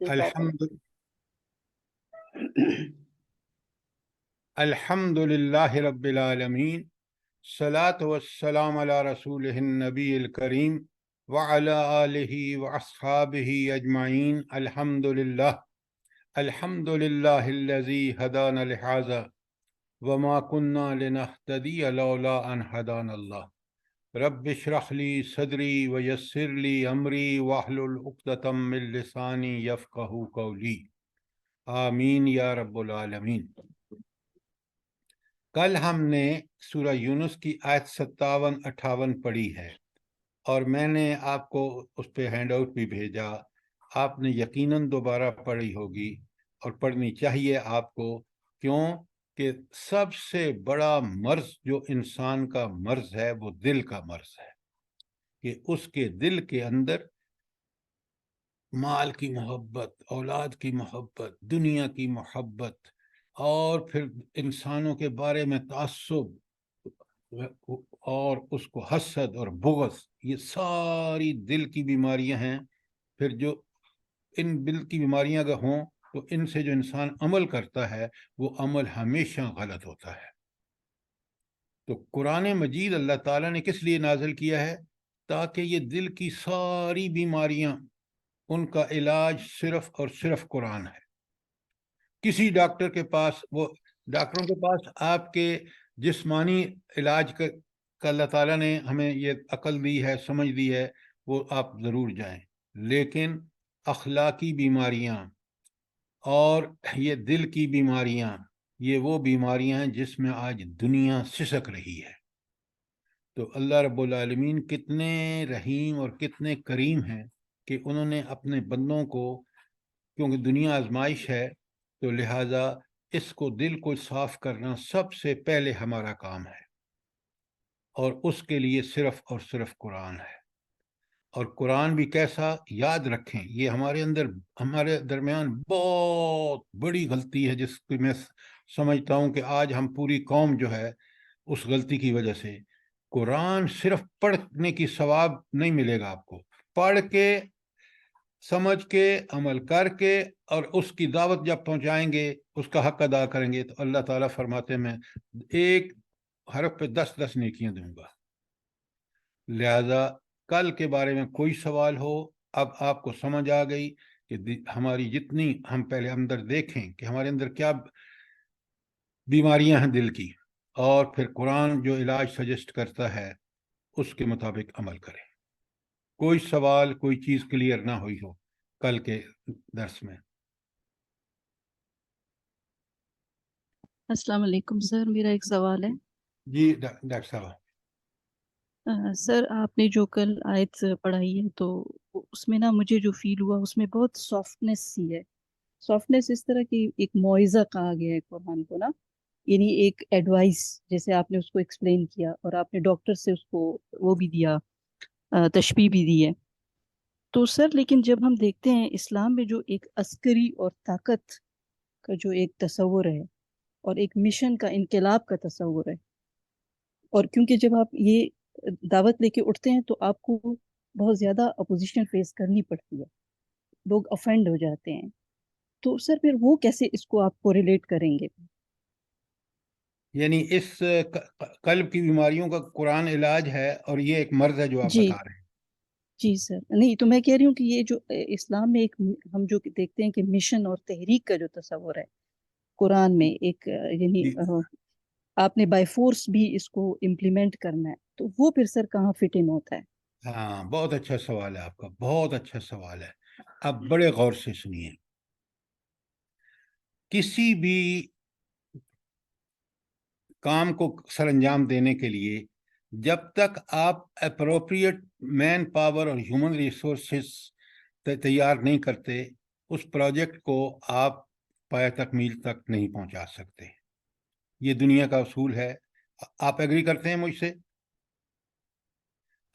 الحمد الحمد للہ رب العالمین، صلاۃ والسلام علی رسولہ النبی الکریم وعلی آلہ واصحابہ اجمعین۔ الحمد للہ الذی ہدانا لہذا وما کنا لنہتدی لولا ان ہدانا اللہ۔ رب اشرح لی صدری ویسر لی امری واحلل عقدۃ من لسانی یفقہوا قولی، آمین یا رب العالمین۔ کل ہم نے سورہ یونس کی آیت 57-58 پڑھی ہے، اور میں نے آپ کو اس پہ ہینڈ آؤٹ بھی بھیجا۔ آپ نے یقیناً دوبارہ پڑھی ہوگی، اور پڑھنی چاہیے آپ کو، کیوں کہ سب سے بڑا مرض جو انسان کا مرض ہے وہ دل کا مرض ہے، کہ اس کے دل کے اندر مال کی محبت، اولاد کی محبت، دنیا کی محبت، اور پھر انسانوں کے بارے میں تعصب، اور اس کو حسد اور بغض، یہ ساری دل کی بیماریاں ہیں۔ پھر جو ان دل کی بیماریاں اگر ہوں تو ان سے جو انسان عمل کرتا ہے وہ عمل ہمیشہ غلط ہوتا ہے۔ تو قرآن مجید اللہ تعالیٰ نے کس لیے نازل کیا ہے؟ تاکہ یہ دل کی ساری بیماریاں، ان کا علاج صرف اور صرف قرآن ہے۔ کسی ڈاکٹر کے پاس، وہ ڈاکٹروں کے پاس آپ کے جسمانی علاج کا اللہ تعالیٰ نے ہمیں یہ عقل دی ہے، سمجھ دی ہے، وہ آپ ضرور جائیں، لیکن اخلاقی بیماریاں اور یہ دل کی بیماریاں، یہ وہ بیماریاں ہیں جس میں آج دنیا سسک رہی ہے۔ تو اللہ رب العالمین کتنے رحیم اور کتنے کریم ہیں کہ انہوں نے اپنے بندوں کو، کیونکہ دنیا آزمائش ہے، تو لہٰذا اس کو، دل کو صاف کرنا سب سے پہلے ہمارا کام ہے، اور اس کے لیے صرف اور صرف قرآن ہے۔ اور قرآن بھی کیسا، یاد رکھیں، یہ ہمارے درمیان بہت بڑی غلطی ہے، جس کی میں سمجھتا ہوں کہ آج ہم پوری قوم جو ہے اس غلطی کی وجہ سے، قرآن صرف پڑھنے کی ثواب نہیں ملے گا آپ کو، پڑھ کے، سمجھ کے، عمل کر کے، اور اس کی دعوت جب پہنچائیں گے، اس کا حق ادا کریں گے، تو اللہ تعالیٰ فرماتے ہیں میں ایک حرف پہ 10 نیکیاں دوں گا۔ لہذا کل کے بارے میں کوئی سوال ہو، اب آپ کو سمجھ آ گئی کہ ہماری جتنی، ہم پہلے اندر دیکھیں کہ ہمارے اندر کیا بیماریاں ہیں دل کی، اور پھر قرآن جو علاج سجیسٹ کرتا ہے اس کے مطابق عمل کریں۔ کوئی سوال، کوئی چیز کلیئر نہ ہوئی ہو کل کے درس میں؟ السلام علیکم سر، میرا ایک سوال ہے۔ جی ڈاکٹر صاحب۔ سر آپ نے جو کل آیت پڑھائی ہے تو اس میں نا مجھے جو فیل ہوا اس میں بہت سافٹنس سی ہے۔ سافٹنس اس طرح کی ایک موعظہ کہا گیا ہے قرآن کو نا، یعنی ایک ایڈوائس، جیسے آپ نے اس کو ایکسپلین کیا، اور آپ نے ڈاکٹر سے اس کو وہ بھی دیا، تشبیہ بھی دی ہے۔ تو سر لیکن جب ہم دیکھتے ہیں اسلام میں جو ایک عسکری اور طاقت کا جو ایک تصور ہے، اور ایک مشن کا، انقلاب کا تصور ہے، اور کیونکہ جب آپ یہ دعوت لے کے اٹھتے ہیں تو آپ کو بہت زیادہ اپوزیشن فیس کرنی پڑتی ہے، لوگ افینڈ ہو جاتے ہیں، تو سر پھر وہ کیسے اس کو آپ کو ریلیٹ کریں گے؟ یعنی اس قلب کی بیماریوں کا قرآن علاج ہے، اور یہ ایک مرض ہے جو آپ جی بتا رہے ہیں۔ جی سر، نہیں تو میں کہہ رہی ہوں کہ یہ جو اسلام میں ایک ہم جو دیکھتے ہیں کہ مشن اور تحریک کا جو تصور ہے قرآن میں، ایک یعنی آپ نے بائی فورس بھی اس کو امپلیمنٹ کرنا ہے، تو وہ پھر سر کہاں فٹ ان ہوتا ہے؟ ہاں، بہت اچھا سوال ہے آپ کا، بہت اچھا سوال ہے۔ اب بڑے غور سے سنیے۔ کسی بھی کام کو سر انجام دینے کے لیے جب تک آپ اپروپریٹ مین پاور اور ہیومن ریسورسز تیار نہیں کرتے، اس پروجیکٹ کو آپ پایہ تکمیل تک نہیں پہنچا سکتے۔ یہ دنیا کا اصول ہے۔ آپ ایگری کرتے ہیں مجھ سے؟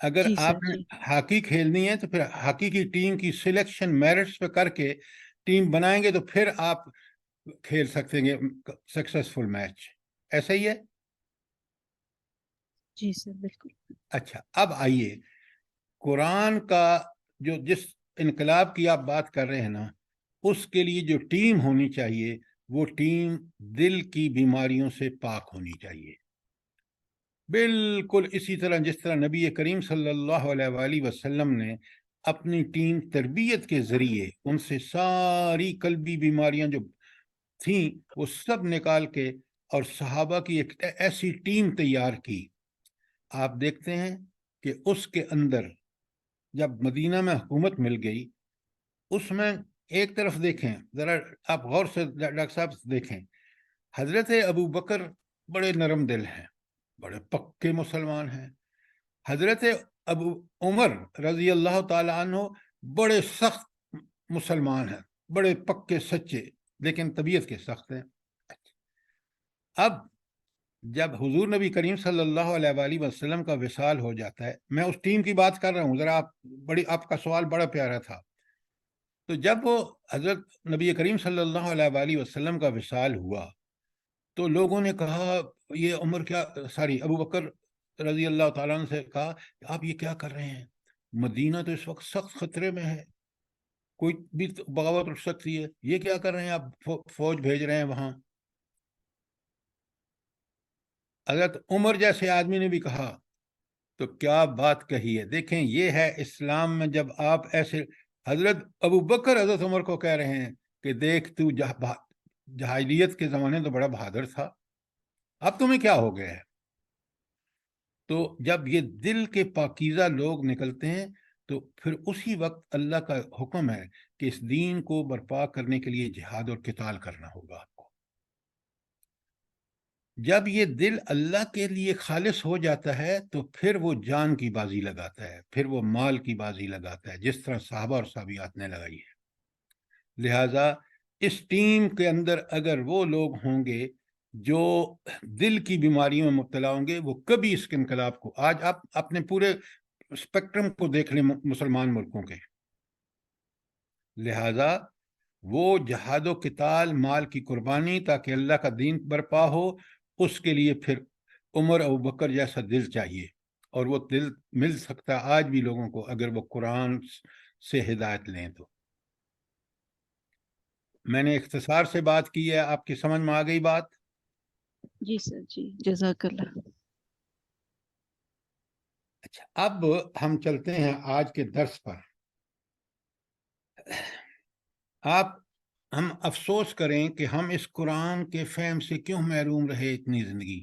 اگر جی سر، آپ نے جی ہاکی کھیلنی ہے تو پھر ہاکی کی ٹیم کی سلیکشن میرٹس پہ کر کے ٹیم بنائیں گے، تو پھر آپ کھیل سکتے ہیں سکسیسفل میچ۔ ایسا ہی ہے۔ جی سر، بالکل۔ اچھا، اب آئیے قرآن کا جس انقلاب کی آپ بات کر رہے ہیں نا، اس کے لیے جو ٹیم ہونی چاہیے وہ ٹیم دل کی بیماریوں سے پاک ہونی چاہیے. بالکل اسی طرح جس طرح نبی کریم صلی اللہ علیہ وآلہ وسلم نے اپنی ٹیم تربیت کے ذریعے ان سے ساری قلبی بیماریاں جو تھیں وہ سب نکال کے اور صحابہ کی ایک ایسی ٹیم تیار کی. آپ دیکھتے ہیں کہ اس کے اندر جب مدینہ میں حکومت مل گئی، اس میں ایک طرف دیکھیں ذرا، آپ غور سے ڈاکٹر صاحب دیکھیں، حضرت ابو بکر بڑے نرم دل ہیں، بڑے پکے مسلمان ہیں. حضرت ابو عمر رضی اللہ تعالی عنہ بڑے سخت مسلمان ہیں، بڑے پکے سچے، لیکن طبیعت کے سخت ہیں. اب جب حضور نبی کریم صلی اللہ علیہ وآلہ وسلم کا وصال ہو جاتا ہے، میں اس ٹیم کی بات کر رہا ہوں، ذرا آپ کا سوال بڑا پیارا تھا. تو جب وہ حضرت نبی کریم صلی اللہ علیہ وآلہ وسلم کا وصال ہوا تو لوگوں نے کہا یہ عمر کیا، ابو بکر رضی اللہ تعالیٰ عنہ سے کہا آپ یہ کیا کر رہے ہیں، مدینہ تو اس وقت سخت خطرے میں ہے، کوئی بھی بغاوت اٹھ سکتی ہے، یہ کیا کر رہے ہیں آپ، فوج بھیج رہے ہیں وہاں. حضرت عمر جیسے آدمی نے بھی کہا تو کیا بات کہی ہے. دیکھیں یہ ہے اسلام میں، جب آپ ایسے، حضرت ابو بکر حضرت عمر کو کہہ رہے ہیں کہ دیکھ تو جاہلیت کے زمانے تو بڑا بہادر تھا، اب تمہیں کیا ہو گیا ہے. تو جب یہ دل کے پاکیزہ لوگ نکلتے ہیں تو پھر اسی وقت اللہ کا حکم ہے کہ اس دین کو برپا کرنے کے لیے جہاد اور قتال کرنا ہوگا آپ کو. جب یہ دل اللہ کے لیے خالص ہو جاتا ہے تو پھر وہ جان کی بازی لگاتا ہے، پھر وہ مال کی بازی لگاتا ہے، جس طرح صحابہ اور صحابیات نے لگائی ہے. لہٰذا اس ٹیم کے اندر اگر وہ لوگ ہوں گے جو دل کی بیماریوں میں مبتلا ہوں گے، وہ کبھی اس کے انقلاب کو، آج آپ اپنے پورے اسپیکٹرم کو دیکھ لیں مسلمان ملکوں کے، لہٰذا وہ جہاد و قتال، مال کی قربانی تاکہ اللہ کا دین برپا ہو، اس کے لیے پھر عمر ابو بکر جیسا دل چاہیے. اور وہ دل مل سکتا ہے آج بھی لوگوں کو اگر وہ قرآن سے ہدایت لیں تو. میں نے اختصار سے بات کی ہے، آپ کی سمجھ میں آ گئی بات؟ جی سر، جی جزاک اللہ. اچھا، اب ہم چلتے ہیں آج کے درس پر. ہم افسوس کریں کہ ہم اس قرآن کے فہم سے کیوں محروم رہے اتنی زندگی.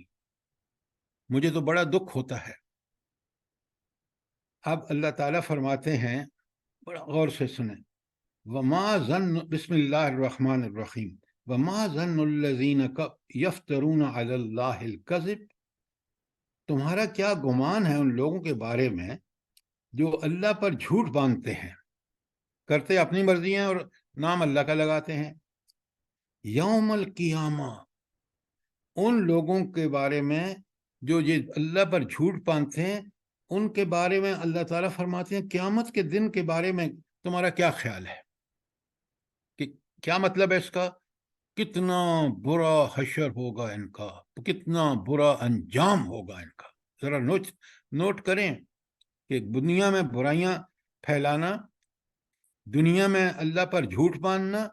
مجھے تو بڑا دکھ ہوتا ہے. اب اللہ تعالیٰ فرماتے ہیں، بڑا غور سے سنیں، وما ظن، بسم اللہ الرحمن الرحیم، وما ظن الذین یفترون علی اللہ الکذب، تمہارا کیا گمان ہے ان لوگوں کے بارے میں جو اللہ پر جھوٹ باندھتے ہیں، کرتے اپنی مرضی ہیں اور نام اللہ کا لگاتے ہیں. یوم القیامہ، ان لوگوں کے بارے میں جو یہ اللہ پر جھوٹ باندھتے ہیں، ان کے بارے میں اللہ تعالیٰ فرماتے ہیں قیامت کے دن کے بارے میں تمہارا کیا خیال ہے، کہ کیا مطلب ہے اس کا، کتنا برا حشر ہوگا ان کا، کتنا برا انجام ہوگا ان کا. ذرا نوٹ کریں کہ دنیا میں برائیاں پھیلانا، دنیا میں اللہ پر جھوٹ باندھنا.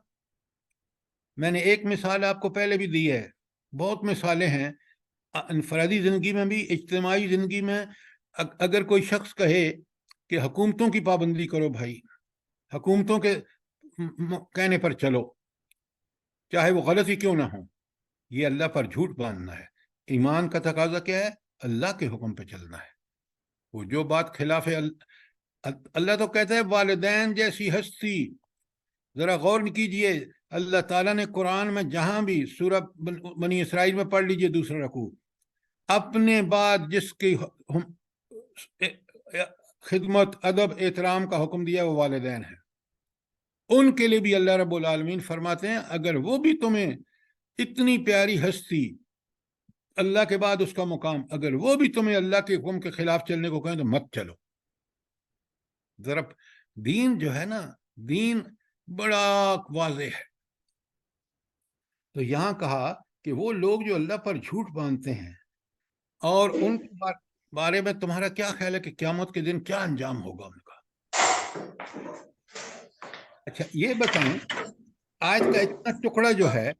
میں نے ایک مثال آپ کو پہلے بھی دی ہے، بہت مثالیں ہیں انفرادی زندگی میں بھی، اجتماعی زندگی میں. اگر کوئی شخص کہے کہ حکومتوں کی پابندی کرو بھائی، حکومتوں کے کہنے پر چلو چاہے وہ غلط ہی کیوں نہ ہو، یہ اللہ پر جھوٹ باندھنا ہے. ایمان کا تقاضا کیا ہے؟ اللہ کے حکم پہ چلنا ہے. وہ جو بات خلاف ہے، اللہ تو کہتا ہے والدین جیسی ہستی. ذرا غور کیجئے، اللہ تعالیٰ نے قرآن میں جہاں بھی، سورہ بنی اسرائیل میں پڑھ لیجئے دوسرا رکوع، اپنے بعد جس کی خدمت، ادب، احترام کا حکم دیا وہ والدین ہیں. ان کے لیے بھی اللہ رب العالمین فرماتے ہیں اگر وہ بھی تمہیں اتنی پیاری ہستی، اللہ کے بعد اس کا مقام، اگر وہ بھی تمہیں اللہ کے حکم کے خلاف چلنے کو کہیں تو مت چلو. ذرا دین جو ہے نا، دین بڑا واضح ہے. تو یہاں کہا کہ وہ لوگ جو اللہ پر جھوٹ باندھتے ہیں اور ان کے بارے میں تمہارا کیا خیال ہے کہ قیامت کے دن کیا انجام ہوگا ان کا. اچھا یہ بتائیں آج کا اتنا ٹکڑا جو ہے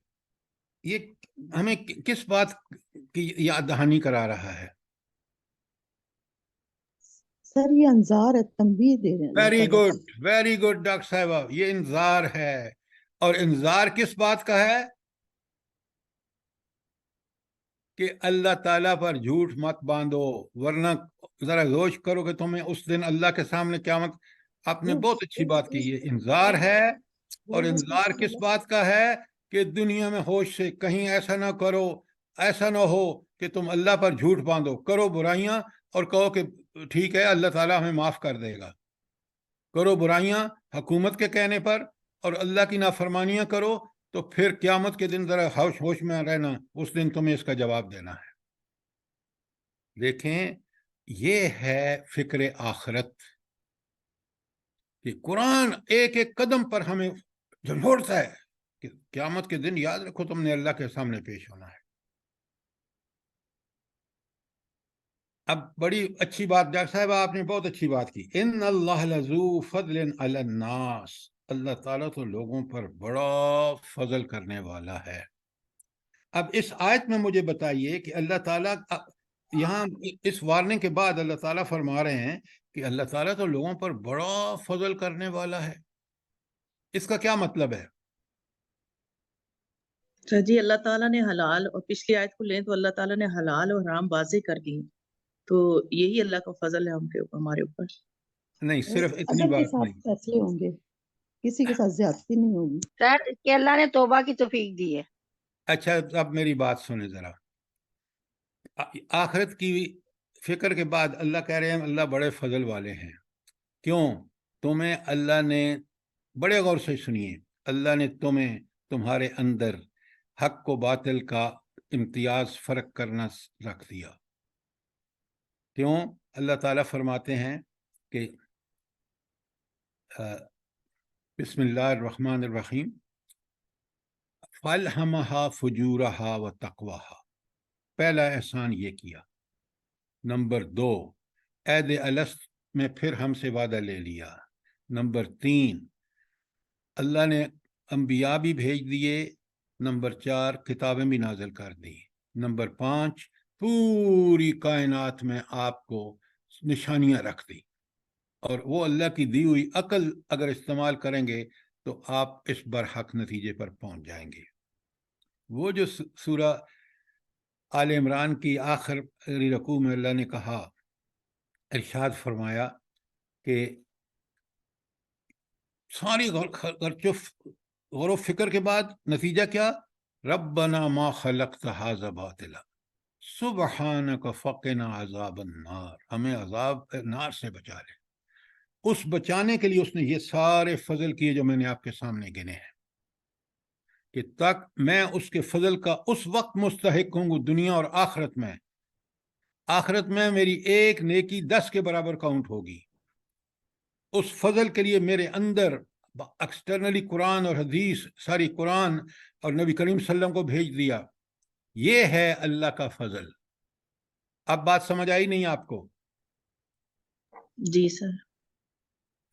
یہ ہمیں کس بات کی یاد دہانی کرا رہا ہے؟ سر یہ انذار ہے، تنبیہ دے رہے ہیں اللہ ویری تعالیٰ۔ گڈ، ویری گڈ ڈاکٹر صاحبہ، یہ انذار ہے. اور انذار کس بات کا ہے؟ کہ اللہ تعالیٰ پر جھوٹ مت باندھو، ورنہ ذرا غور کرو کہ تمہیں اس دن اللہ کے سامنے قیامت. آپ نے بہت اچھی بات کی، یہ انذار ہے. اور انذار کس بات کا ہے؟ کہ دنیا میں ہوش سے کہیں ایسا نہ کرو، ایسا نہ ہو کہ تم اللہ پر جھوٹ باندھو، کرو برائیاں اور کہو کہ ٹھیک ہے اللہ تعالیٰ ہمیں معاف کر دے گا. کرو برائیاں حکومت کے کہنے پر اور اللہ کی نافرمانیاں کرو، تو پھر قیامت کے دن ذرا ہوش ہوش میں رہنا، اس دن تمہیں اس کا جواب دینا ہے. دیکھیں یہ ہے فکر آخرت کہ قرآن ایک ایک قدم پر ہمیں جھنجھوڑتا ہے کہ قیامت کے دن یاد رکھو تم نے اللہ کے سامنے پیش ہونا ہے. اب بڑی اچھی بات ڈاکٹر صاحب آپ نے بہت اچھی بات کی، ان اللہ لذو فضل علی الناس، اللہ تعالیٰ تو لوگوں پر بڑا فضل کرنے والا ہے. اب اس آیت میں مجھے بتائیے کہ اللہ تعالیٰ یہاں اس وارننگ کے بعد اللہ تعالیٰ فرما رہے ہیں کہ اللہ تعالیٰ تو لوگوں پر بڑا فضل کرنے والا ہے. اس کا کیا مطلب ہے؟ سر جی اللہ تعالیٰ نے حلال، اور پچھلی آیت کو لیں تو اللہ تعالیٰ نے حلال اور حرام واضح کر دی، تو یہی اللہ کا فضل ہے ہمارے اوپر. نہیں، صرف اتنی عدل کے بات ساتھ نہیں. فیصلے ہوں گے، کسی کے ساتھ زیادتی نہیں ہوگی. سر کہ اللہ نے توبہ کی توفیق دی ہے. اچھا اب میری بات سنیں ذرا. آخرت کی فکر کے بعد اللہ کہہ رہے ہیں اللہ بڑے فضل والے ہیں. کیوں؟ تمہیں اللہ نے، بڑے غور سے سنیے، اللہ نے تمہیں تمہارے اندر حق و باطل کا امتیاز فرق کرنا رکھ دیا. کیوں؟ اللہ تعالیٰ فرماتے ہیں کہ بسم اللہ الرحمن الرحیم، فَأَلْهَمَهَا فُجُورَهَا وَتَقْوَاهَا، پہلا احسان یہ کیا. نمبر 2، عہد الست میں پھر ہم سے وعدہ لے لیا. نمبر 3، اللہ نے انبیاء بھی بھیج دیے. نمبر 4، کتابیں بھی نازل کر دی. نمبر 5، پوری کائنات میں آپ کو نشانیاں رکھ دی، اور وہ اللہ کی دی ہوئی عقل اگر استعمال کریں گے تو آپ اس برحق نتیجے پر پہنچ جائیں گے. وہ جو سورہ آل عمران کی آخری رکوع میں اللہ نے کہا، ارشاد فرمایا کہ ساری غور و فکر کے بعد نتیجہ کیا؟ ربنا ما خلقت ھذا باطلا سبحانک فقنا عذاب النار، ہمیں عذاب نار سے بچا لے. اس بچانے کے لیے اس نے یہ سارے فضل کیے جو میں نے آپ کے سامنے گنے ہیں، کہ تک میں اس کے فضل کا اس وقت مستحق ہوں گا دنیا اور آخرت میں. آخرت میں میری ایک نیکی 10 کے برابر کاؤنٹ ہوگی. اس فضل کے لیے میرے اندر ایکسٹرنلی قرآن اور حدیث، ساری قرآن اور نبی کریم صلی اللہ علیہ وسلم کو بھیج دیا. یہ ہے اللہ کا فضل. اب بات سمجھ آئی نہیں آپ کو؟ جی سر.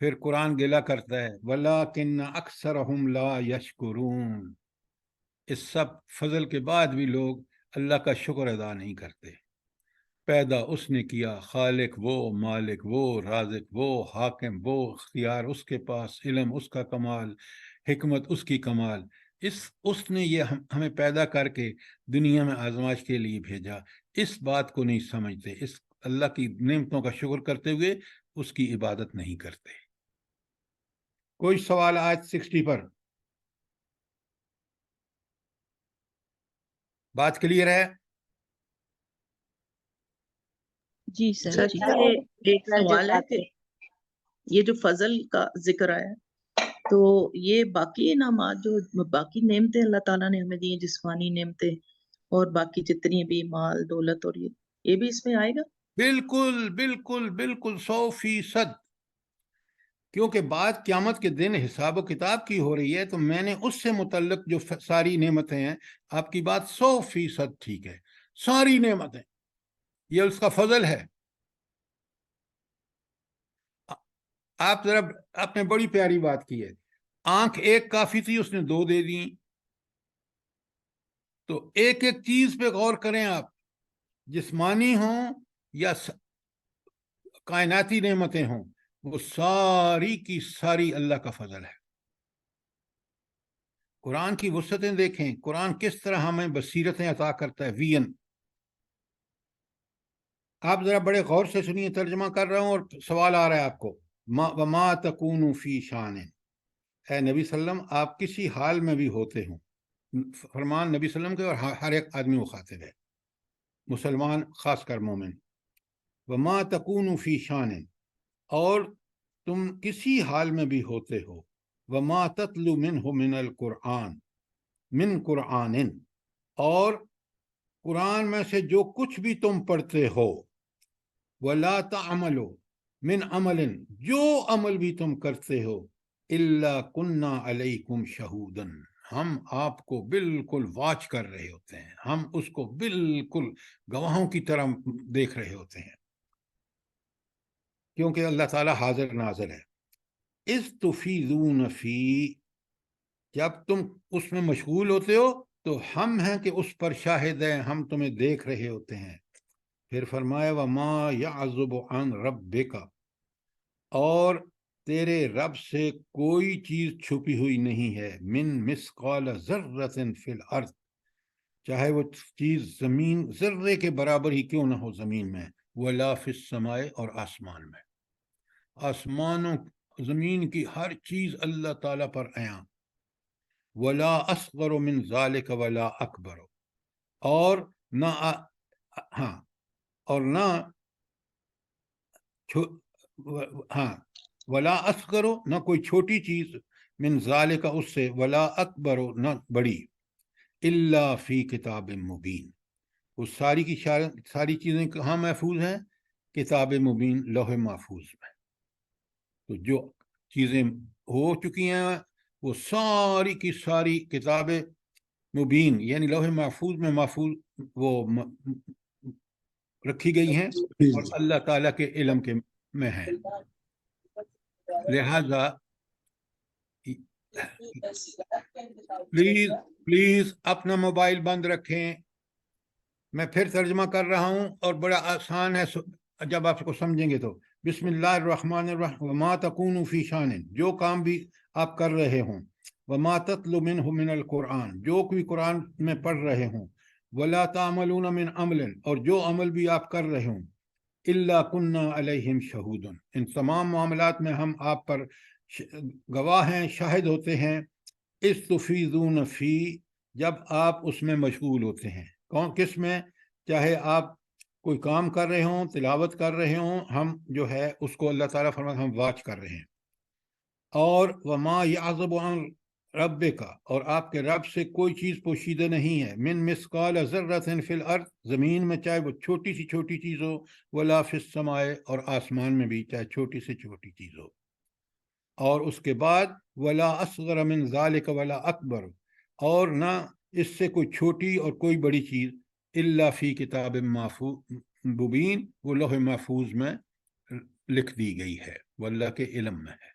پھر قرآن گلا کرتا ہے وَلَٰكِنَّ أَكْثَرَهُمْ لَا يَشْكُرُونَ، اس سب فضل کے بعد بھی لوگ اللہ کا شکر ادا نہیں کرتے. پیدا اس نے کیا، خالق وہ، مالک وہ، رازق وہ، حاکم وہ، اختیار اس کے پاس، علم اس کا کمال، حکمت اس کی کمال. اس نے یہ ہمیں پیدا کر کے دنیا میں آزمائش کے لیے بھیجا. اس بات کو نہیں سمجھتے، اس اللہ کی نعمتوں کا شکر کرتے ہوئے اس کی عبادت نہیں کرتے. کوئی سوال آیت 60 پر؟ بات کلیئر ہے؟ جی سر. سر جی یہ ایک سوال ہے کہ یہ جو فضل کا ذکر آیا تو یہ باقی انعامات، جو باقی نعمتیں اللہ تعالیٰ نے ہمیں دی، جسمانی نعمتیں اور باقی جتنی بھی مال دولت، اور یہ بھی اس میں آئے گا؟ بالکل بالکل بالکل 100%. کیونکہ بات قیامت کے دن حساب و کتاب کی ہو رہی ہے، تو میں نے اس سے متعلق جو ساری نعمتیں ہیں، آپ کی بات 100% ٹھیک ہے. ساری نعمتیں یہ اس کا فضل ہے. آپ ذرا، آپ نے بڑی پیاری بات کی ہے. آنکھ ایک کافی تھی، اس نے 2 دے دی. تو ایک ایک چیز پہ غور کریں آپ، جسمانی ہوں یا کائناتی نعمتیں ہوں، وہ ساری کی ساری اللہ کا فضل ہے. قرآن کی وسعتیں دیکھیں، قرآن کس طرح ہمیں بصیرتیں عطا کرتا ہے. وین آپ ذرا بڑے غور سے سنیے، ترجمہ کر رہا ہوں اور سوال آ رہا ہے آپ کو. وما تکون فی شان، اے نبی صلی اللہ علیہ وسلم آپ کسی حال میں بھی ہوتے ہوں. فرمان نبی صلی اللہ علیہ وسلم کے، اور ہر ایک آدمی مخاطب ہے، مسلمان خاص کر مومن. وما تکون فی شان، اور تم کسی حال میں بھی ہوتے ہو. وما تتلو منہ من القرآن من قرآن، اور قرآن میں سے جو کچھ بھی تم پڑھتے ہو. ولا تعملوا من عمل، جو عمل بھی تم کرتے ہو. الا کنا علیکم شہودا، ہم آپ کو بالکل واچ کر رہے ہوتے ہیں، ہم اس کو بالکل گواہوں کی طرح دیکھ رہے ہوتے ہیں، کیونکہ اللہ تعالیٰ حاضر ناظر ہے. اذ تفیضون فی، جب تم اس میں مشغول ہوتے ہو تو ہم ہیں کہ اس پر شاہد ہیں، ہم تمہیں دیکھ رہے ہوتے ہیں. پھر فرمایا وما یعزب عن ربک، اور تیرے رب سے کوئی چیز چھپی ہوئی نہیں ہے. من مثقال ذرۃ فی الارض، چاہے وہ چیز زمین ذرے کے برابر ہی کیوں نہ ہو زمین میں. ولا فی السماء، اور آسمان میں، آسمانوں زمین کی ہر چیز اللہ تعالیٰ پر عیاں. ولا اصغر من ذالک ولا اکبر، اور نہ ہاں اور نہ ہاں ولا اصغر، نہ کوئی چھوٹی چیز، من ذالک اس سے، ولا اکبر نہ بڑی، الا فی کتاب مبین، وہ ساری کی ساری چیزیں کہاں محفوظ ہیں؟ کتاب مبین، لوح محفوظ میں. تو جو چیزیں ہو چکی ہیں وہ ساری کی ساری کتاب مبین یعنی لوح محفوظ میں محفوظ وہ رکھی گئی ہیں اور اللہ تعالیٰ کے علم کے میں ہیں. لہذا پلیز اپنا موبائل بند رکھیں. میں پھر ترجمہ کر رہا ہوں اور بڑا آسان ہے جب آپ کو سمجھیں گے تو. بسم اللہ الرحمن الرحیم. وما تکون فی شان، جو کام بھی آپ کر رہے ہوں. وما تتلو منہ من القرآن، جو کوئی قرآن میں پڑھ رہے ہوں. ولا تعملون من عمل، اور جو عمل بھی آپ کر رہے ہوں. الا کنا علیہم شہود، ان تمام معاملات میں ہم آپ پر گواہ ہیں، شاہد ہوتے ہیں. اذ تفیضون فی، جب آپ اس میں مشغول ہوتے ہیں. کس میں؟ چاہے آپ کوئی کام کر رہے ہوں، تلاوت کر رہے ہوں، ہم جو ہے اس کو اللہ تعالیٰ فرماتا ہم واچ کر رہے ہیں. اور وما یعزب عن ربک، اور آپ کے رب سے کوئی چیز پوشیدہ نہیں ہے. من مثقال ذرۃ فی الارض، زمین میں چاہے وہ چھوٹی سی چھوٹی چیز ہو. ولا فی السماء، اور آسمان میں بھی چاہے چھوٹی سے چھوٹی چیز ہو. اور اس کے بعد ولا اصغر من ذالک ولا اکبر، اور نہ اس سے کوئی چھوٹی اور کوئی بڑی چیز. الا فی کتاب مبین، وہ لوح محفوظ میں لکھ دی گئی ہے، وہ اللہ کے علم میں ہے.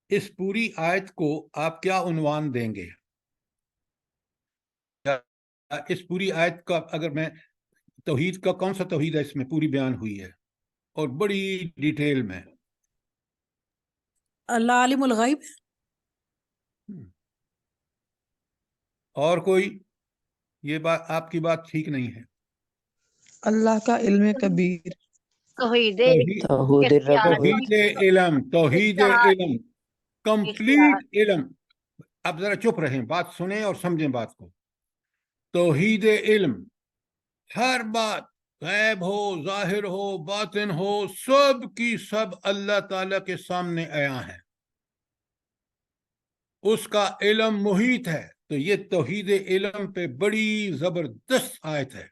اس پوری آیت کو آپ کیا عنوان دیں گے؟ اس پوری آیت کا اگر میں توحید کا کون سا توحید ہے اس میں پوری بیان ہوئی ہے اور بڑی ڈیٹیل میں. اللہ عالم الغیب. اور کوئی؟ یہ بات آپ کی بات ٹھیک نہیں ہے. اللہ کا علم کبیر. توحید توحید علم، توحید علم، کمپلیٹ علم. اب ذرا چپ رہیں، بات سنیں اور سمجھیں بات کو. توحید علم، ہر بات غیب ہو، ظاہر ہو، باطن ہو، سب کی سب اللہ تعالیٰ کے سامنے عیاں ہے، اس کا علم محیط ہے. تو یہ توحید علم پہ بڑی زبردست آیت ہے.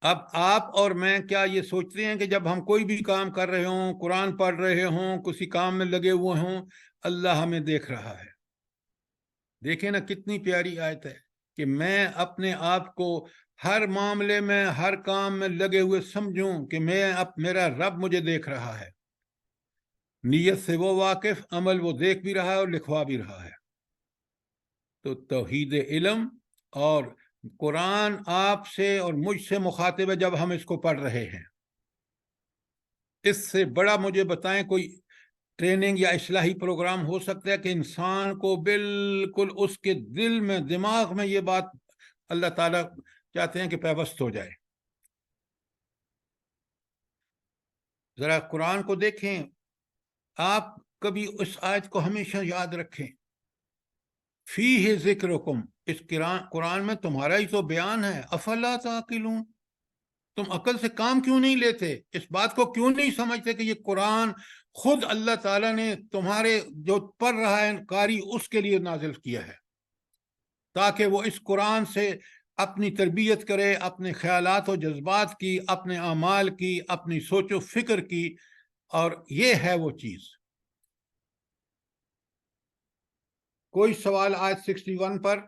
اب آپ اور میں کیا یہ سوچتے ہیں کہ جب ہم کوئی بھی کام کر رہے ہوں، قرآن پڑھ رہے ہوں، کسی کام میں لگے ہوئے ہوں، اللہ ہمیں دیکھ رہا ہے؟ دیکھیں نا کتنی پیاری آیت ہے کہ میں اپنے آپ کو ہر معاملے میں، ہر کام میں لگے ہوئے سمجھوں کہ میرا رب مجھے دیکھ رہا ہے. نیت سے وہ واقف، عمل وہ دیکھ بھی رہا ہے اور لکھوا بھی رہا ہے. تو توحید علم اور قرآن آپ سے اور مجھ سے مخاطب ہے جب ہم اس کو پڑھ رہے ہیں. اس سے بڑا مجھے بتائیں کوئی ٹریننگ یا اصلاحی پروگرام ہو سکتا ہے کہ انسان کو بالکل اس کے دل میں، دماغ میں یہ بات اللہ تعالیٰ چاہتے ہیں کہ پیوست ہو جائے. ذرا قرآن کو دیکھیں. آپ کبھی اس آیت کو ہمیشہ یاد رکھیں، فیہ ذکرکم، اس قرآن میں تمہارا ہی تو بیان ہے. افلا تعقلون، تم عقل سے کام کیوں نہیں لیتے؟ اس بات کو کیوں نہیں سمجھتے کہ یہ قرآن خود اللہ تعالیٰ نے تمہارے جو پڑھ رہا ہے قاری اس کے لیے نازل کیا ہے، تاکہ وہ اس قرآن سے اپنی تربیت کرے، اپنے خیالات و جذبات کی، اپنے اعمال کی، اپنی سوچ و فکر کی. اور یہ ہے وہ چیز. کوئی سوال آیت 61 پر؟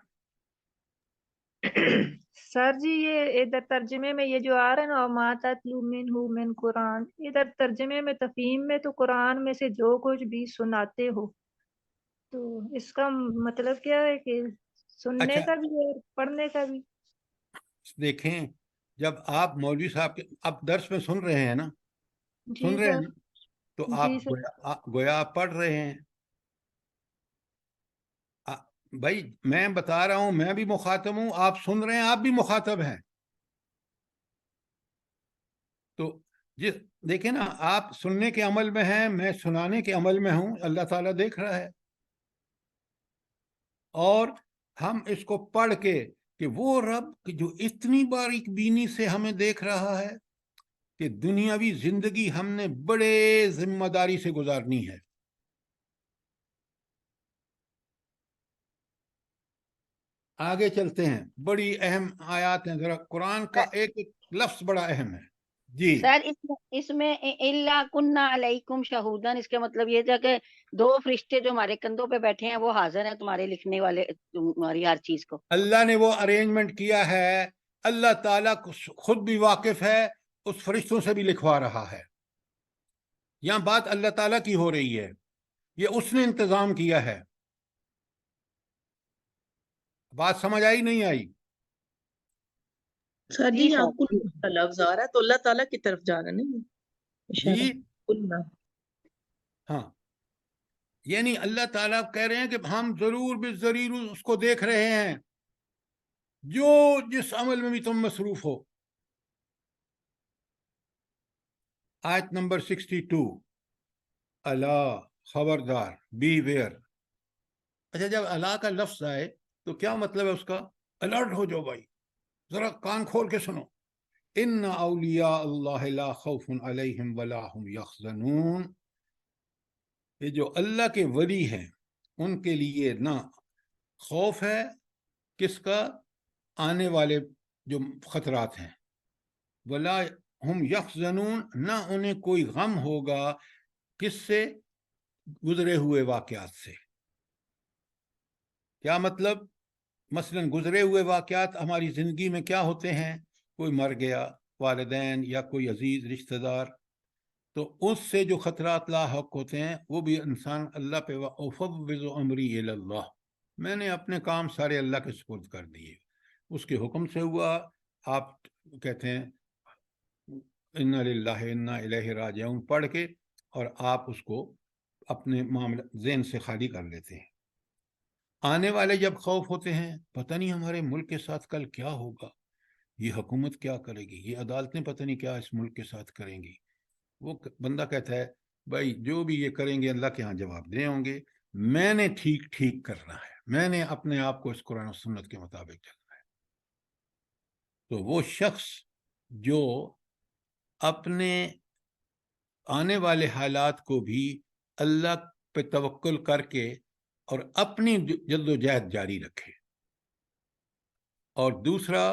سر جی یہ ادھر ترجمے میں یہ جو آ رہا ہے نا ما تتلو منہ من قرآن، ادھر ترجمے میں تفہیم میں تو قرآن میں سے جو کچھ بھی سناتے ہو، تو اس کا مطلب کیا ہے کہ سننے اچھا کا بھی ہے اور پڑھنے کا بھی؟ دیکھیں، جب آپ مولوی صاحب کے اب درس میں سن رہے ہیں نا، جی سن رہے ہیں سر. نا، تو جی سر. گویا آپ پڑھ رہے ہیں. بھائی میں بتا رہا ہوں، میں بھی مخاطب ہوں، آپ سن رہے ہیں، آپ بھی مخاطب ہیں. تو دیکھیں نا، آپ سننے کے عمل میں ہیں، میں سنانے کے عمل میں ہوں، اللہ تعالیٰ دیکھ رہا ہے. اور ہم اس کو پڑھ کے کہ وہ رب جو اتنی باریک بینی سے ہمیں دیکھ رہا ہے کہ دنیاوی زندگی ہم نے بڑے ذمہ داری سے گزارنی ہے. آگے چلتے ہیں، بڑی اہم آیات ہیں. ذرا قرآن کا ایک ایک لفظ بڑا اہم ہے. جی سر اس میں الا کننا علیکم شہودن، اس کا مطلب یہ تھا کہ دو فرشتے جو ہمارے کندھوں پہ بیٹھے ہیں وہ حاضر ہیں تمہارے لکھنے والے، تمہاری ہر چیز کو. اللہ نے وہ ارینجمنٹ کیا ہے. اللہ تعالیٰ خود بھی واقف ہے، اس فرشتوں سے بھی لکھوا رہا ہے. یہاں بات اللہ تعالیٰ کی ہو رہی ہے، یہ اس نے انتظام کیا ہے. بات سمجھ آئی نہیں آئی؟ سر جی جی یہاں سر. کل کا لفظ آ رہا ہے تو اللہ تعالیٰ کی طرف جا رہا ہے نہیں اشارہ جی کلنا. ہاں، یعنی اللہ تعالیٰ کہہ رہے ہیں کہ ہم ضرور بالضرور اس کو دیکھ رہے ہیں، جو جس عمل میں بھی تم مصروف ہو. آیت نمبر 62، اللہ خبردار، بی ویئر. اچھا، جب اللہ کا لفظ آئے تو کیا مطلب ہے اس کا؟ الرٹ ہو جاؤ بھائی، ذرا کان کھول کے سنو. ان اولیاء اللہ لا خوف علیہم ولا هم یحزنون، یہ جو اللہ کے ولی ہیں ان کے لیے نہ خوف ہے کس کا؟ آنے والے جو خطرات ہیں. ولا هم یحزنون، نہ انہیں کوئی غم ہوگا کس سے؟ گزرے ہوئے واقعات سے. کیا مطلب؟ مثلا گزرے ہوئے واقعات ہماری زندگی میں کیا ہوتے ہیں؟ کوئی مر گیا، والدین یا کوئی عزیز رشتہ دار، تو اس سے جو خطرات لاحق ہوتے ہیں وہ بھی انسان اللہ پہ وَأُفَوِّضُ أَمْرِي إِلَى اللَّهِ، میں نے اپنے کام سارے اللہ کے سپرد کر دیے، اس کے حکم سے ہوا. آپ کہتے ہیں اِنَّا لِلَّهِ وَإِنَّا إِلَيْهِ رَاجِعُونَ پڑھ کے، اور آپ اس کو اپنے معاملہ ذہن سے خالی کر لیتے ہیں. آنے والے جب خوف ہوتے ہیں، پتہ نہیں ہمارے ملک کے ساتھ کل کیا ہوگا، یہ حکومت کیا کرے گی، یہ عدالتیں پتہ نہیں کیا اس ملک کے ساتھ کریں گی. وہ بندہ کہتا ہے بھائی جو بھی یہ کریں گے اللہ کے ہاں جواب دے ہوں گے، میں نے ٹھیک ٹھیک کرنا ہے، میں نے اپنے آپ کو اس قرآن و سنت کے مطابق چلنا ہے. تو وہ شخص جو اپنے آنے والے حالات کو بھی اللہ پہ توکل کر کے اور اپنی جد و جہد جاری رکھے، اور دوسرا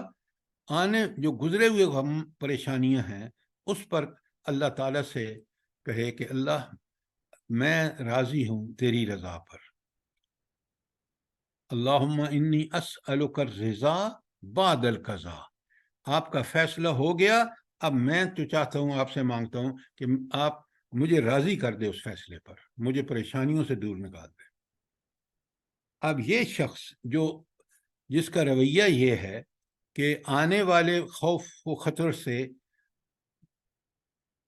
جو گزرے ہوئے غم پریشانیاں ہیں اس پر اللہ تعالیٰ سے کہے کہ اللہ میں راضی ہوں تیری رضا پر. اللہم انی اسألک الرضا بعد القضاء، آپ کا فیصلہ ہو گیا، اب میں تو چاہتا ہوں، آپ سے مانگتا ہوں کہ آپ مجھے راضی کر دے اس فیصلے پر، مجھے پریشانیوں سے دور نکال دے۔ اب یہ شخص جس کا رویہ یہ ہے کہ آنے والے خوف و خطر سے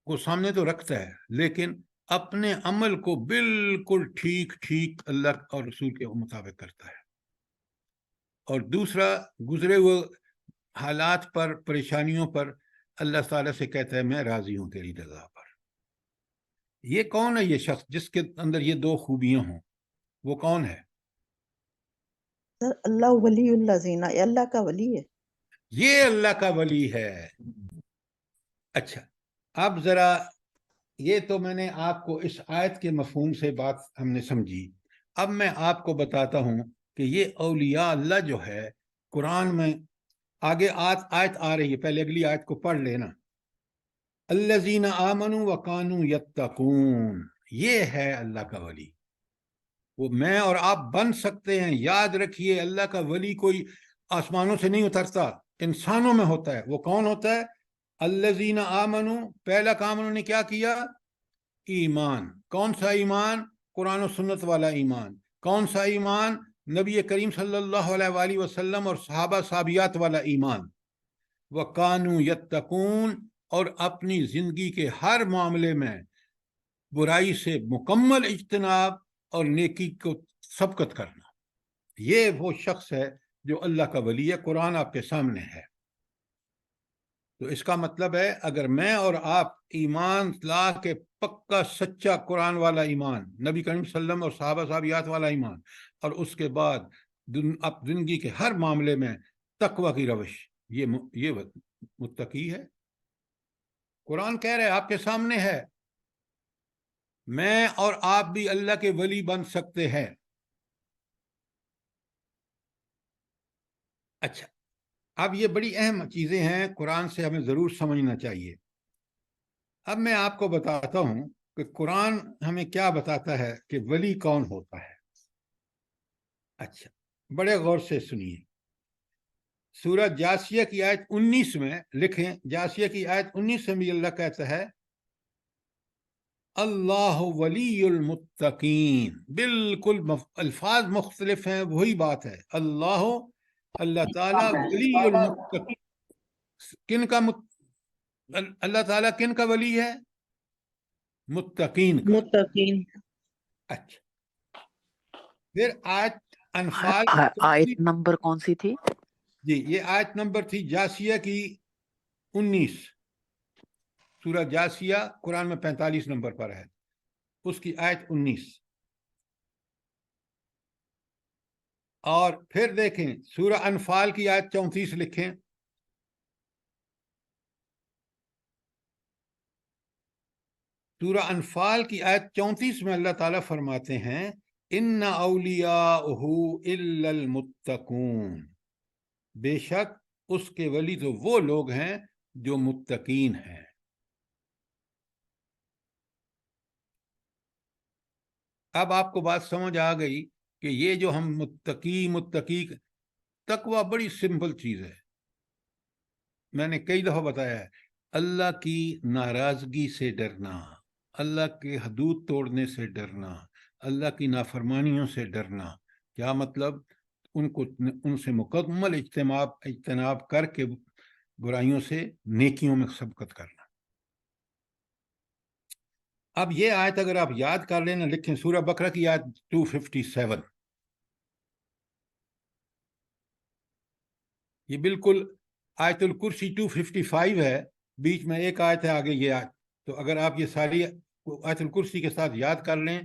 کو سامنے تو رکھتا ہے، لیکن اپنے عمل کو بالکل ٹھیک ٹھیک اللہ اور رسول کے مطابق کرتا ہے، اور دوسرا گزرے ہوئے حالات پر، پریشانیوں پر اللہ تعالیٰ سے کہتا ہے میں راضی ہوں تیری رضا پر۔ یہ کون ہے یہ شخص جس کے اندر یہ دو خوبیاں ہوں؟ وہ کون ہے؟ سر اللہ ولی الذین، یہ اللہ کا ولی ہے۔ یہ اللہ کا ولی ہے۔ اچھا، اب ذرا یہ تو میں نے آپ کو اس آیت کے مفہوم سے بات ہم نے سمجھی۔ اب میں آپ کو بتاتا ہوں کہ یہ اولیاء اللہ جو ہے قرآن میں آگے آیت آ رہی ہے، پہلے اگلی آیت کو پڑھ لینا۔ الذین آمنوا وکانوا یتقون، یہ ہے اللہ کا ولی۔ وہ میں اور آپ بن سکتے ہیں۔ یاد رکھیے اللہ کا ولی کوئی آسمانوں سے نہیں اترتا، انسانوں میں ہوتا ہے۔ وہ کون ہوتا ہے؟ الذین آمنوا، پہلا کام انہوں نے کیا کیا؟ ایمان۔ کون سا ایمان؟ قرآن و سنت والا ایمان۔ کون سا ایمان؟ نبی کریم صلی اللہ علیہ وآلہ وسلم اور صحابہ صحابیات والا ایمان۔ وَقَانُوا يَتَّقُونَ، اور اپنی زندگی کے ہر معاملے میں برائی سے مکمل اجتناب اور نیکی کو سبقت کرنا۔ یہ وہ شخص ہے جو اللہ کا ولی ہے۔ قرآن آپ کے سامنے ہے۔ تو اس کا مطلب ہے اگر میں اور آپ ایمان لا کے پکا سچا قرآن والا ایمان، نبی کریم صلی اللہ علیہ وسلم اور صحابہ صحابیات والا ایمان، اور اس کے بعد اب زندگی کے ہر معاملے میں تقوی کی روش، یہ متقی ہے۔ قرآن کہہ رہے آپ کے سامنے ہے، میں اور آپ بھی اللہ کے ولی بن سکتے ہیں۔ اچھا، اب یہ بڑی اہم چیزیں ہیں، قرآن سے ہمیں ضرور سمجھنا چاہیے۔ اب میں آپ کو بتاتا ہوں کہ قرآن ہمیں کیا بتاتا ہے کہ ولی کون ہوتا ہے۔ اچھا، بڑے غور سے سنیے۔ سورہ جاسیہ کی آیت 19 میں لکھیں، جاسیہ کی آیت 19 میں بھی اللہ کہتا ہے اللہ ولی المتقین۔ بالکل الفاظ مختلف ہیں، وہی بات ہے۔ اللہ تعالیٰ ولی المتقین۔ کن کا اللہ تعالیٰ کن کا ولی ہے؟ متقین کا۔ متقین۔ اچھا، پھر آیت انفال آیت نمبر کون سی تھی؟ جی، یہ آیت نمبر تھی جاسیہ کی 19۔ سورہ جاسیہ قرآن میں 45 نمبر پر ہے، اس کی آیت 19۔ اور پھر دیکھیں سورہ انفال کی آیت 34 لکھیں۔ سورہ انفال کی آیت 34 میں اللہ تعالیٰ فرماتے ہیں ان اولیاءہ الا المتقون، بے شک اس کے ولی تو وہ لوگ ہیں جو متقین ہیں۔ اب آپ کو بات سمجھ آ گئی کہ یہ جو ہم متقی تقوی بڑی سمپل چیز ہے۔ میں نے کئی دفعہ بتایا ہے، اللہ کی ناراضگی سے ڈرنا، اللہ کے حدود توڑنے سے ڈرنا، اللہ کی نافرمانیوں سے ڈرنا۔ کیا مطلب؟ ان سے مکمل اجتناب کر کے برائیوں سے نیکیوں میں سبقت کرنا۔ اب یہ آیت اگر آپ یاد کر لینا، لکھیں سورہ بقرہ کی آیت 257۔ یہ بالکل آیت الکرسی 255 ہے، بیچ میں ایک آیت ہے آگے یہ آیت۔ تو اگر آپ یہ ساری آیت الکرسی کے ساتھ یاد کر لیں،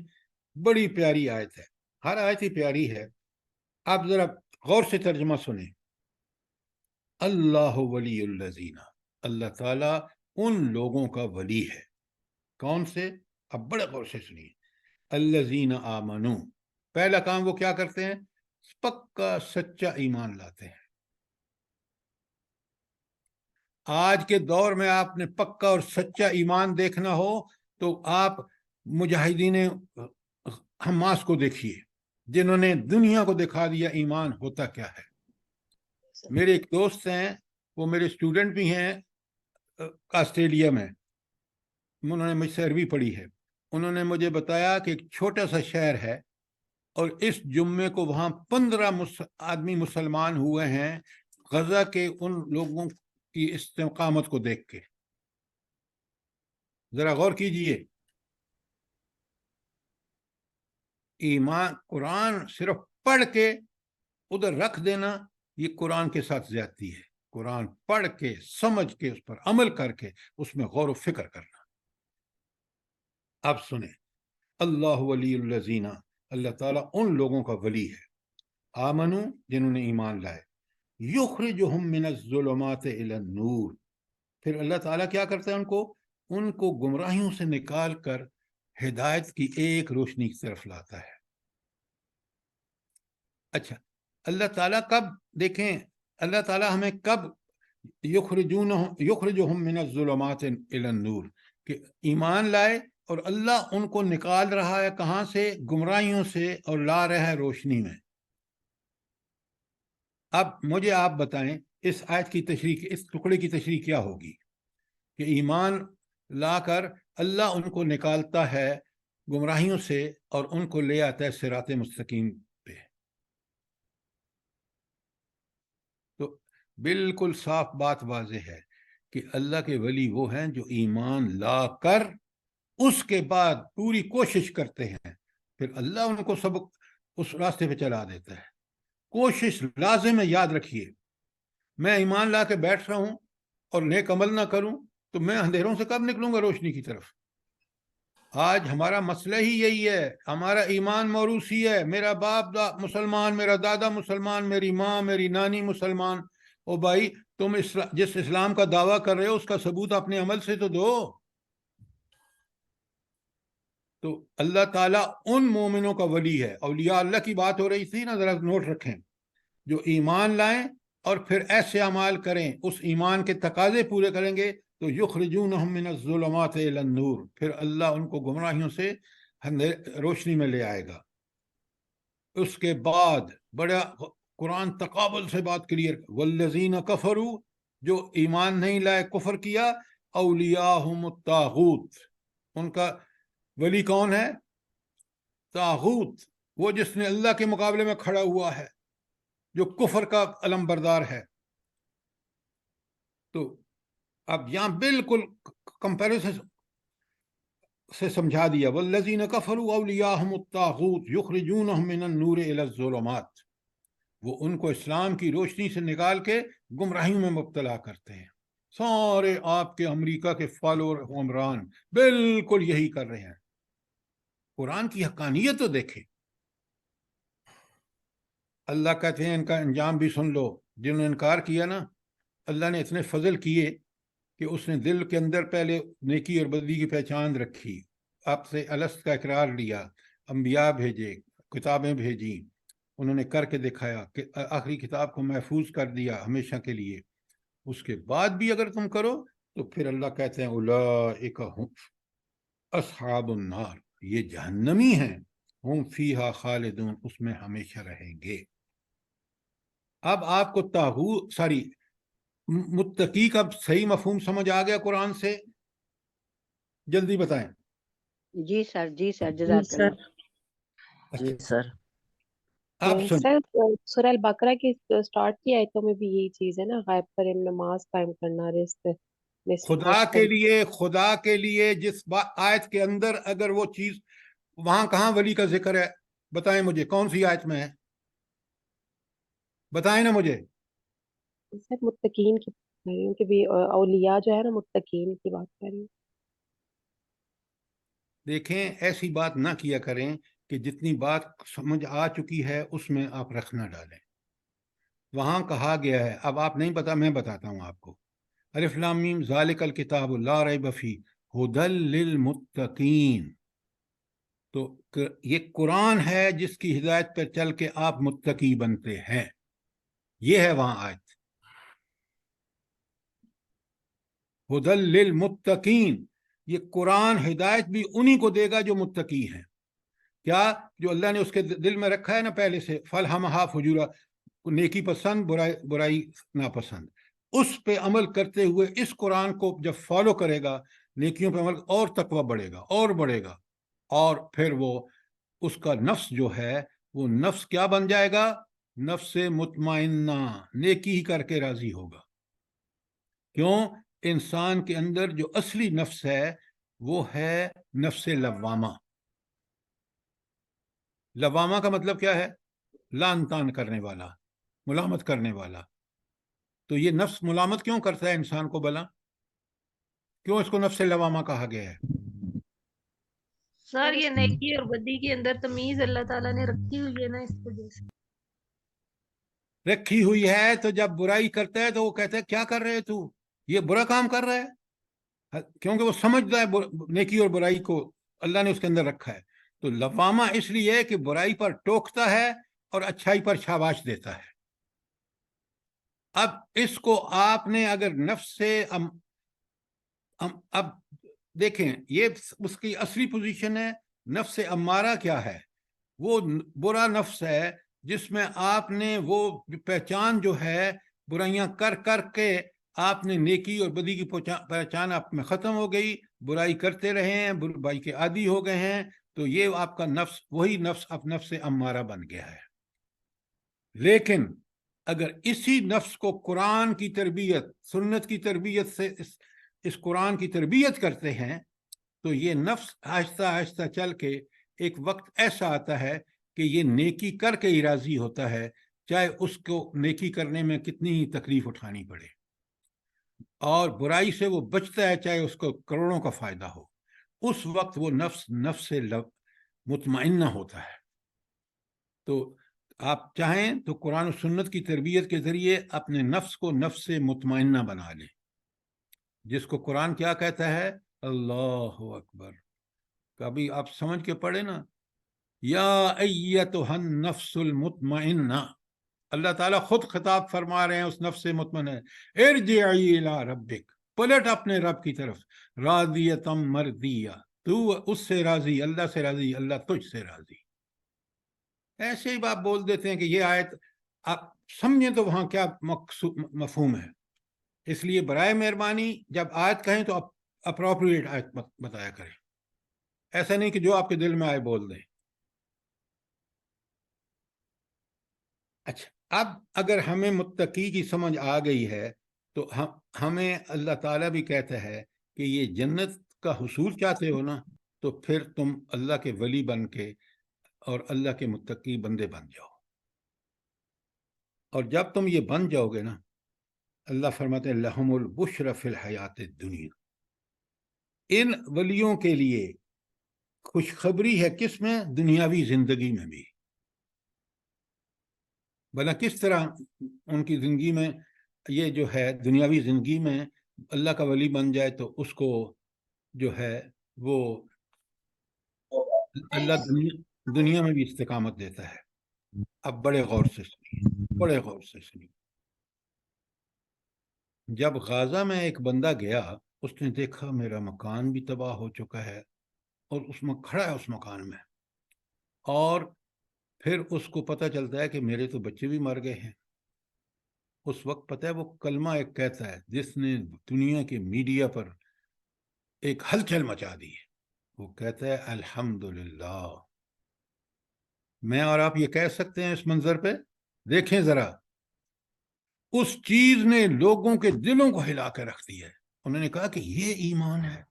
بڑی پیاری آیت ہے، ہر آیت ہی پیاری ہے۔ آپ ذرا غور سے ترجمہ سنیں۔ اللہ ولی الذین، اللہ تعالیٰ ان لوگوں کا ولی ہے۔ کون سے؟ اب بڑے غور سے سنیے۔ الذین آمنوا، پہلا کام وہ کیا کرتے ہیں؟ پکا سچا ایمان لاتے ہیں۔ آج کے دور میں آپ نے پکا اور سچا ایمان دیکھنا ہو تو آپ مجاہدین حماس کو دیکھیے، جنہوں نے دنیا کو دکھا دیا ایمان ہوتا کیا ہے۔ میرے ایک دوست ہیں، وہ میرے اسٹوڈنٹ بھی ہیں آسٹریلیا میں، انہوں نے مجھ سے عربی پڑھی ہے، انہوں نے مجھے بتایا کہ ایک چھوٹا سا شہر ہے اور اس جمعے کو وہاں 15 آدمی مسلمان ہوئے ہیں غزہ کے ان لوگوں کی استقامت کو دیکھ کے. ذرا غور کیجئے، ایمان قرآن صرف پڑھ کے ادھر رکھ دینا یہ قرآن کے ساتھ زیادتی ہے. قرآن پڑھ کے سمجھ کے اس پر عمل کر کے اس میں غور و فکر کرنا. اب سنیں، اللہ ولی الذین، اللہ تعالیٰ ان لوگوں کا ولی ہے، آمنو جنہوں نے ایمان لائے، یخرجہم من الظلمات الی النور، پھر اللہ تعالیٰ کیا کرتا ہے ان کو گمراہیوں سے نکال کر ہدایت کی ایک روشنی کی طرف لاتا ہے. اچھا، اللہ تعالیٰ کب، دیکھیں اللہ تعالیٰ ہمیں کب یخرجہم من الظلمات الی النور، کہ ایمان لائے اور اللہ ان کو نکال رہا ہے کہاں سے؟ گمراہیوں سے، اور لا رہا ہے روشنی میں. اب مجھے آپ بتائیں اس آیت کی تشریح، اس ٹکڑے کی تشریح کیا ہوگی؟ کہ ایمان لا کر اللہ ان کو نکالتا ہے گمراہیوں سے اور ان کو لے آتا ہے صراط مستقیم پہ. تو بالکل صاف بات واضح ہے کہ اللہ کے ولی وہ ہیں جو ایمان لا کر اس کے بعد پوری کوشش کرتے ہیں، پھر اللہ ان کو سبق اس راستے پہ چلا دیتا ہے. کوشش لازم ہے، یاد رکھیے. میں ایمان لا کے بیٹھ رہا ہوں اور نیک عمل نہ کروں تو میں اندھیروں سے کب نکلوں گا روشنی کی طرف؟ آج ہمارا مسئلہ ہی یہی ہے، ہمارا ایمان موروثی ہے. میرا باپ مسلمان، میرا دادا مسلمان، میری ماں میری نانی مسلمان. او بھائی، تم جس اسلام کا دعویٰ کر رہے ہو اس کا ثبوت اپنے عمل سے تو دو. تو اللہ تعالیٰ ان مومنوں کا ولی ہے. اولیاء اللہ کی بات ہو رہی تھی نا، ذرا نوٹ رکھیں، جو ایمان لائیں اور پھر ایسے اعمال کریں، اس ایمان کے تقاضے پورے کریں گے تو یخرجونہم من الظلمات الی النور، پھر اللہ ان کو گمراہیوں سے روشنی میں لے آئے گا. اس کے بعد بڑا قرآن تقابل سے بات کلیئر، والذین کفروا، جو ایمان نہیں لائے کفر کیا، اولیاءہم الطاغوت، ان کا ولی کون ہے؟ طاغوت، وہ جس نے اللہ کے مقابلے میں کھڑا ہوا ہے، جو کفر کا علم بردار ہے. تو اب یہاں بالکل کمپیریزن سے سمجھا دیا، والذین کفروا اولیاءہم الطاغوت یخرجونہم من النور الی الظلمات، وہ ان کو اسلام کی روشنی سے نکال کے گمراہیوں میں مبتلا کرتے ہیں. سارے آپ کے امریکہ کے فالوور عمران بالکل یہی کر رہے ہیں. قرآن کی حقانیت تو دیکھیں. اللہ کہتے ہیں ان کا انجام بھی سن لو. جنہوں نے انکار کیا نا، اللہ نے اتنے فضل کیے کہ اس نے دل کے اندر پہلے نیکی اور بدی کی پہچان رکھی، آپ سے الست کا اقرار لیا، انبیاء بھیجے، کتابیں بھیجی، انہوں نے کر کے دکھایا کہ آخری کتاب کو محفوظ کر دیا ہمیشہ کے لیے. اس کے بعد بھی اگر تم کرو تو پھر اللہ کہتے ہیں اولئک ہم اصحاب النار، یہ جہنمی ہیں، ہم فیہا خالدون، اس میں ہمیشہ رہیں گے. اب آپ کو متقی کا صحیح مفہوم سمجھ آ گیا قرآن سے؟ جلدی بتائیں. جی سر، جی سر، جزاک اللہ. جی اچھا، سر. آپ سن. سر سورہ البقرہ کی سٹارٹ کی آیتوں میں بھی یہی چیز ہے نا، غائب پر نماز قائم کرنا، رزق میں سے خدا کے لیے جس آیت کے اندر اگر وہ چیز، وہاں کہاں ولی کا ذکر ہے؟ بتائیں مجھے، کون سی آیت میں ہے؟ بتائیں نا مجھے. سر متقین کی بات کر رہی ہوں کہ بھی اولیاء جو ہے نا، متقین کی بات کر رہی ہوں. دیکھیں، ایسی بات نہ کیا کریں کہ جتنی بات سمجھ آ چکی ہے اس میں آپ رکھ نہ ڈالیں. وہاں کہا گیا ہے، اب آپ نہیں پتا، میں بتاتا ہوں آپ کو. الف لام میم ذالک الکتاب لا ریب فیہ ھدی للمتقین. تو یہ قرآن ہے جس کی ہدایت پر چل کے آپ متقی بنتے ہیں. یہ ہے وہاں آیت، ھدی للمتقین. یہ قرآن ہدایت بھی انہی کو دے گا جو متقی ہیں. کیا؟ جو اللہ نے اس کے دل میں رکھا ہے نا پہلے سے، فَالْہَمَہَا فُجُورَہَا، نیکی پسند، برائی ناپسند، اس پہ عمل کرتے ہوئے اس قرآن کو جب فالو کرے گا نیکیوں پہ عمل اور تقوی بڑھے گا اور بڑھے گا، اور پھر وہ اس کا نفس جو ہے وہ نفس کیا بن جائے گا؟ نفس مطمئنہ، نیکی ہی کر کے راضی ہوگا۔ کیوں؟ انسان کے اندر جو اصلی نفس ہے وہ ہے نفس لوامہ۔ لوامہ کا مطلب کیا ہے؟ لان تان کرنے والا، ملامت کرنے والا۔ تو یہ نفس ملامت کیوں کرتا ہے انسان کو بھلا؟ کیوں اس کو نفس لوامہ کہا گیا ہے؟ سر یہ نیکی اور بدی کے اندر تمیز اللہ تعالیٰ نے رکھی ہوئی ہے نا، اس وجہ سے رکھی ہوئی ہے۔ تو جب برائی کرتا ہے تو وہ کہتا ہے کیا کر رہے تو، یہ برا کام کر رہا ہے، کیونکہ وہ سمجھتا ہے نیکی اور برائی کو اللہ نے اس کے اندر رکھا ہے۔ تو لوامہ اس لیے کہ برائی پر ٹوکتا ہے اور اچھائی پر شاباش دیتا ہے۔ اب اس کو آپ نے اگر نفس سے اب دیکھیں، یہ اس کی اصلی پوزیشن ہے۔ نفس امارہ کیا ہے؟ وہ برا نفس ہے جس میں آپ نے وہ پہچان جو ہے برائیاں کر کر کے آپ نے نیکی اور بدی کی پہچان آپ میں ختم ہو گئی، برائی کرتے رہے ہیں، برائی کے عادی ہو گئے ہیں، تو یہ آپ کا نفس وہی نفس اب نفس امارہ بن گیا ہے۔ لیکن اگر اسی نفس کو قرآن کی تربیت، سنت کی تربیت سے اس قرآن کی تربیت کرتے ہیں تو یہ نفس آہستہ آہستہ چل کے ایک وقت ایسا آتا ہے کہ یہ نیکی کر کے ہی راضی ہوتا ہے، چاہے اس کو نیکی کرنے میں کتنی ہی تکلیف اٹھانی پڑے، اور برائی سے وہ بچتا ہے چاہے اس کو کروڑوں کا فائدہ ہو۔ اس وقت وہ نفس مطمئنہ ہوتا ہے۔ تو آپ چاہیں تو قرآن و سنت کی تربیت کے ذریعے اپنے نفس کو نفس مطمئنہ بنا لیں، جس کو قرآن کیا کہتا ہے؟ اللہ اکبر۔ کبھی آپ سمجھ کے پڑھے نا، یا ایتھا النفس المطمئنہ، اللہ تعالیٰ خود خطاب فرما رہے ہیں اس نفس مطمئنہ، ارجعی الی ربک، پلٹ اپنے رب کی طرف، راضیۃ مرضیہ، تو اس سے راضی، اللہ سے راضی، اللہ تجھ سے راضی۔ ایسے ہی آپ بول دیتے ہیں کہ یہ آیت آپ سمجھیں تو وہاں کیا مفہوم ہے۔ اس لیے برائے مہربانی جب آیت کہیں تو اپروپریٹ آیت بتایا کریں، ایسا نہیں کہ جو آپ کے دل میں آئے بول دیں۔ اچھا، اب اگر ہمیں متقی کی سمجھ آ گئی ہے تو ہمیں اللہ تعالیٰ بھی کہتا ہے کہ یہ جنت کا حصول چاہتے ہو نا، تو پھر تم اللہ کے ولی بن کے اور اللہ کے متقی بندے بن جاؤ۔ اور جب تم یہ بن جاؤ گے نا، اللہ فرماتے ہیں لہم البشر فی الحیات الدنیا، ان ولیوں کے لیے خوشخبری ہے، کس میں؟ دنیاوی زندگی میں بھی۔ بھلا کس طرح ان کی زندگی میں یہ جو ہے دنیاوی زندگی میں اللہ کا ولی بن جائے تو اس کو جو ہے وہ اللہ دنیا میں بھی استقامت دیتا ہے۔ اب بڑے غور سے سنیے، بڑے غور سے سنیے۔ جب غازہ میں ایک بندہ گیا، اس نے دیکھا میرا مکان بھی تباہ ہو چکا ہے اور اس میں کھڑا ہے اس مکان میں، اور پھر اس کو پتہ چلتا ہے کہ میرے تو بچے بھی مر گئے ہیں۔ اس وقت پتہ ہے وہ کلمہ ایک کہتا ہے جس نے دنیا کے میڈیا پر ایک ہلچل مچا دی ہے، وہ کہتا ہے الحمدللہ۔ میں اور آپ یہ کہہ سکتے ہیں اس منظر پہ؟ دیکھیں ذرا، اس چیز نے لوگوں کے دلوں کو ہلا کے رکھ دیا ہے۔ انہوں نے کہا کہ یہ ایمان ہے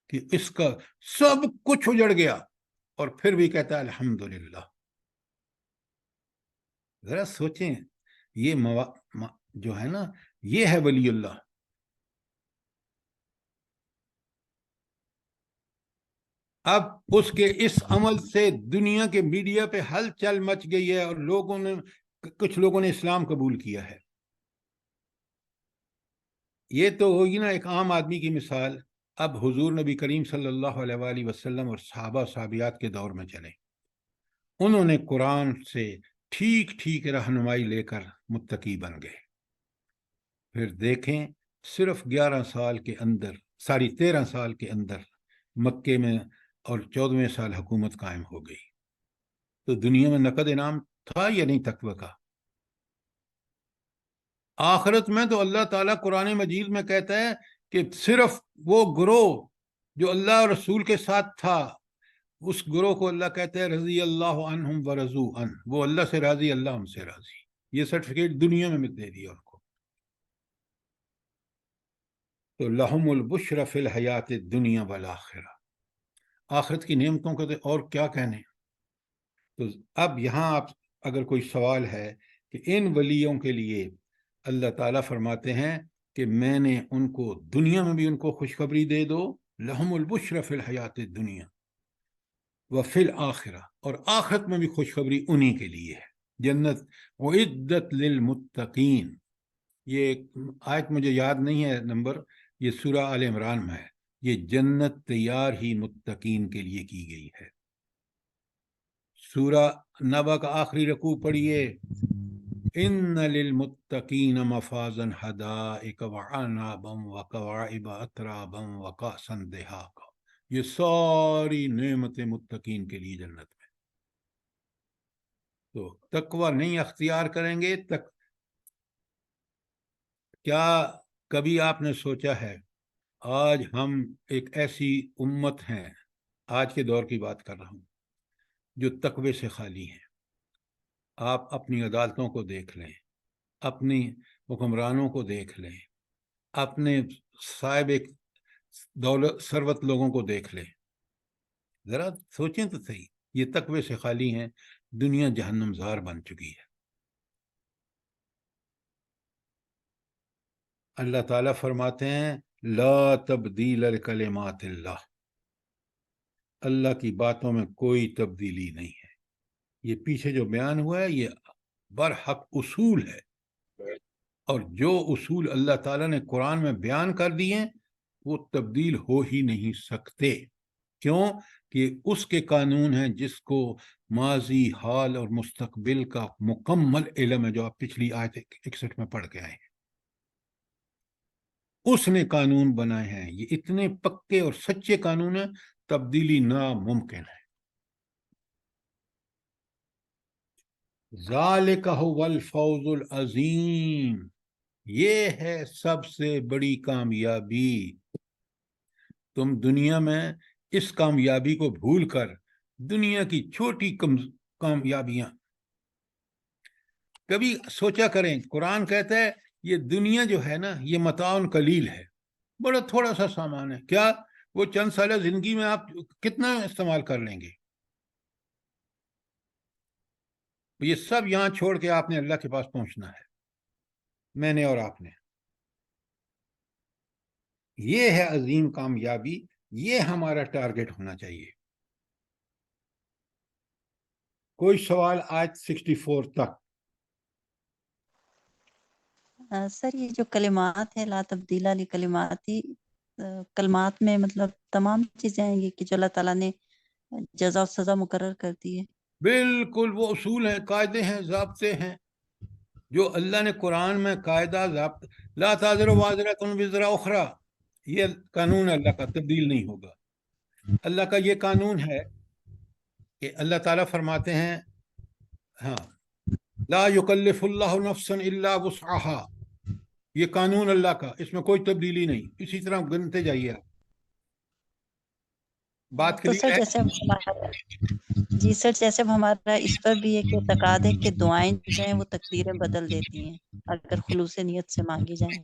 کہ اس کا سب کچھ اجڑ گیا اور پھر بھی کہتا ہے الحمدللہ۔ ذرا سوچیں، یہ جو ہے نا، یہ ہے ولی اللہ۔ اب اس کے اس عمل سے دنیا کے میڈیا پہ ہلچل مچ گئی ہے اور کچھ لوگوں نے اسلام قبول کیا ہے۔ یہ تو ہوگی نا ایک عام آدمی کی مثال۔ اب حضور نبی کریم صلی اللہ علیہ وآلہ وسلم اور صحابہ صحابیات کے دور میں چلیں، انہوں نے قرآن سے ٹھیک ٹھیک رہنمائی لے کر متقی بن گئے۔ پھر دیکھیں، صرف 11 سال کے اندر، 13.5 سال کے اندر مکے میں اور 14ویں سال حکومت قائم ہو گئی۔ تو دنیا میں نقد انعام تھا یا نہیں تقوی کا؟ آخرت میں تو اللہ تعالیٰ قرآن مجید میں کہتا ہے کہ صرف وہ گروہ جو اللہ اور رسول کے ساتھ تھا اس گروہ کو اللہ کہتے ہیں رضی اللہ عنہم ورضوا عنہ، وہ اللہ سے راضی، اللہ ان سے راضی. یہ سرٹیفکیٹ دنیا میں دے دیا ان کو. تو لہم البشر فی الحیات الدنیا والآخرہ، آخرت کی نعمتوں کو اور کیا کہنے. تو اب یہاں آپ اگر کوئی سوال ہے کہ ان ولیوں کے لیے اللہ تعالیٰ فرماتے ہیں کہ میں نے ان کو دنیا میں بھی ان کو خوشخبری دے دو، لہم البشر فی الحیات الدنیا وفی الآخرہ، اور آخرت میں بھی خوشخبری انہی کے لیے ہے. جنت اعدت للمتقین، یہ آیت مجھے یاد نہیں ہے نمبر، یہ سورہ آل عمران میں ہے. یہ جنت تیار ہی متقین کے لیے کی گئی ہے. سورہ نبا کا آخری رکوع پڑھیے، ان للمتقین مفازا حدائق وعنابا وکواعب اترابا وکأسا دہاقا. یہ ساری نعمتیں متقین کے لیے جنت میں. تو تقوی نہیں اختیار کریں گے کیا کبھی آپ نے سوچا ہے آج ہم ایک ایسی امت ہیں، آج کے دور کی بات کر رہا ہوں، جو تقوی سے خالی ہیں. آپ اپنی عدالتوں کو دیکھ لیں، اپنی حکمرانوں کو دیکھ لیں، اپنے صاحب دولت ثروت لوگوں کو دیکھ لیں، ذرا سوچیں تو صحیح. یہ تقوی سے خالی ہیں. دنیا جہنم زار بن چکی ہے. اللہ تعالیٰ فرماتے ہیں لا تبدیل لکلمات اللہ، اللہ کی باتوں میں کوئی تبدیلی نہیں ہے. یہ پیچھے جو بیان ہوا ہے یہ برحق اصول ہے، اور جو اصول اللہ تعالیٰ نے قرآن میں بیان کر دیے وہ تبدیل ہو ہی نہیں سکتے. کیوں کہ اس کے قانون ہیں جس کو ماضی، حال اور مستقبل کا مکمل علم ہے، جو آپ پچھلی آیت 61 میں پڑھ کے آئے ہیں. اس نے قانون بنائے ہیں، یہ اتنے پکے اور سچے قانون ہیں، تبدیلی ناممکن ہے. ذالک هو الفوز العظیم، یہ ہے سب سے بڑی کامیابی. تم دنیا میں اس کامیابی کو بھول کر دنیا کی چھوٹی کامیابیاں کبھی سوچا کریں. قرآن کہتا ہے یہ دنیا جو ہے نا یہ متاع قلیل ہے، بڑا تھوڑا سا سامان ہے. کیا وہ چند سالہ زندگی میں آپ کتنا استعمال کر لیں گے؟ یہ سب یہاں چھوڑ کے آپ نے اللہ کے پاس پہنچنا ہے، میں نے اور آپ نے. یہ ہے عظیم کامیابی، یہ ہمارا ٹارگٹ ہونا چاہیے. کوئی سوال آیت 64 تک؟ سر یہ جو کلمات ہے لا تبدیل لکلماتی، کلمات میں مطلب تمام چیزیں ہیں یہ کہ جو اللہ تعالیٰ نے جزا و سزا مقرر کر دی ہے. بالکل، وہ اصول ہیں، قاعدے ہیں، ضابطے ہیں جو اللہ نے قرآن میں قاعدہ ضابطہ. لا تازر وازرۃ وزر اخری، یہ قانون اللہ کا تبدیل نہیں ہوگا. اللہ کا یہ قانون ہے کہ اللہ تعالیٰ فرماتے ہیں ہاں لا یکلف اللہ نفسا الا وسعها، یہ قانون اللہ کا، اس میں کوئی تبدیلی نہیں. اسی طرح گنتے جائیے آپ. بات تو سر کلیئر ہے؟ جیسے جی سر جیسے ہمارا اس پر بھی ایک اعتقاد ہے کہ دعائیں جو ہیں وہ تقدیریں بدل دیتی ہیں اگر خلوص نیت سے مانگی جائیں.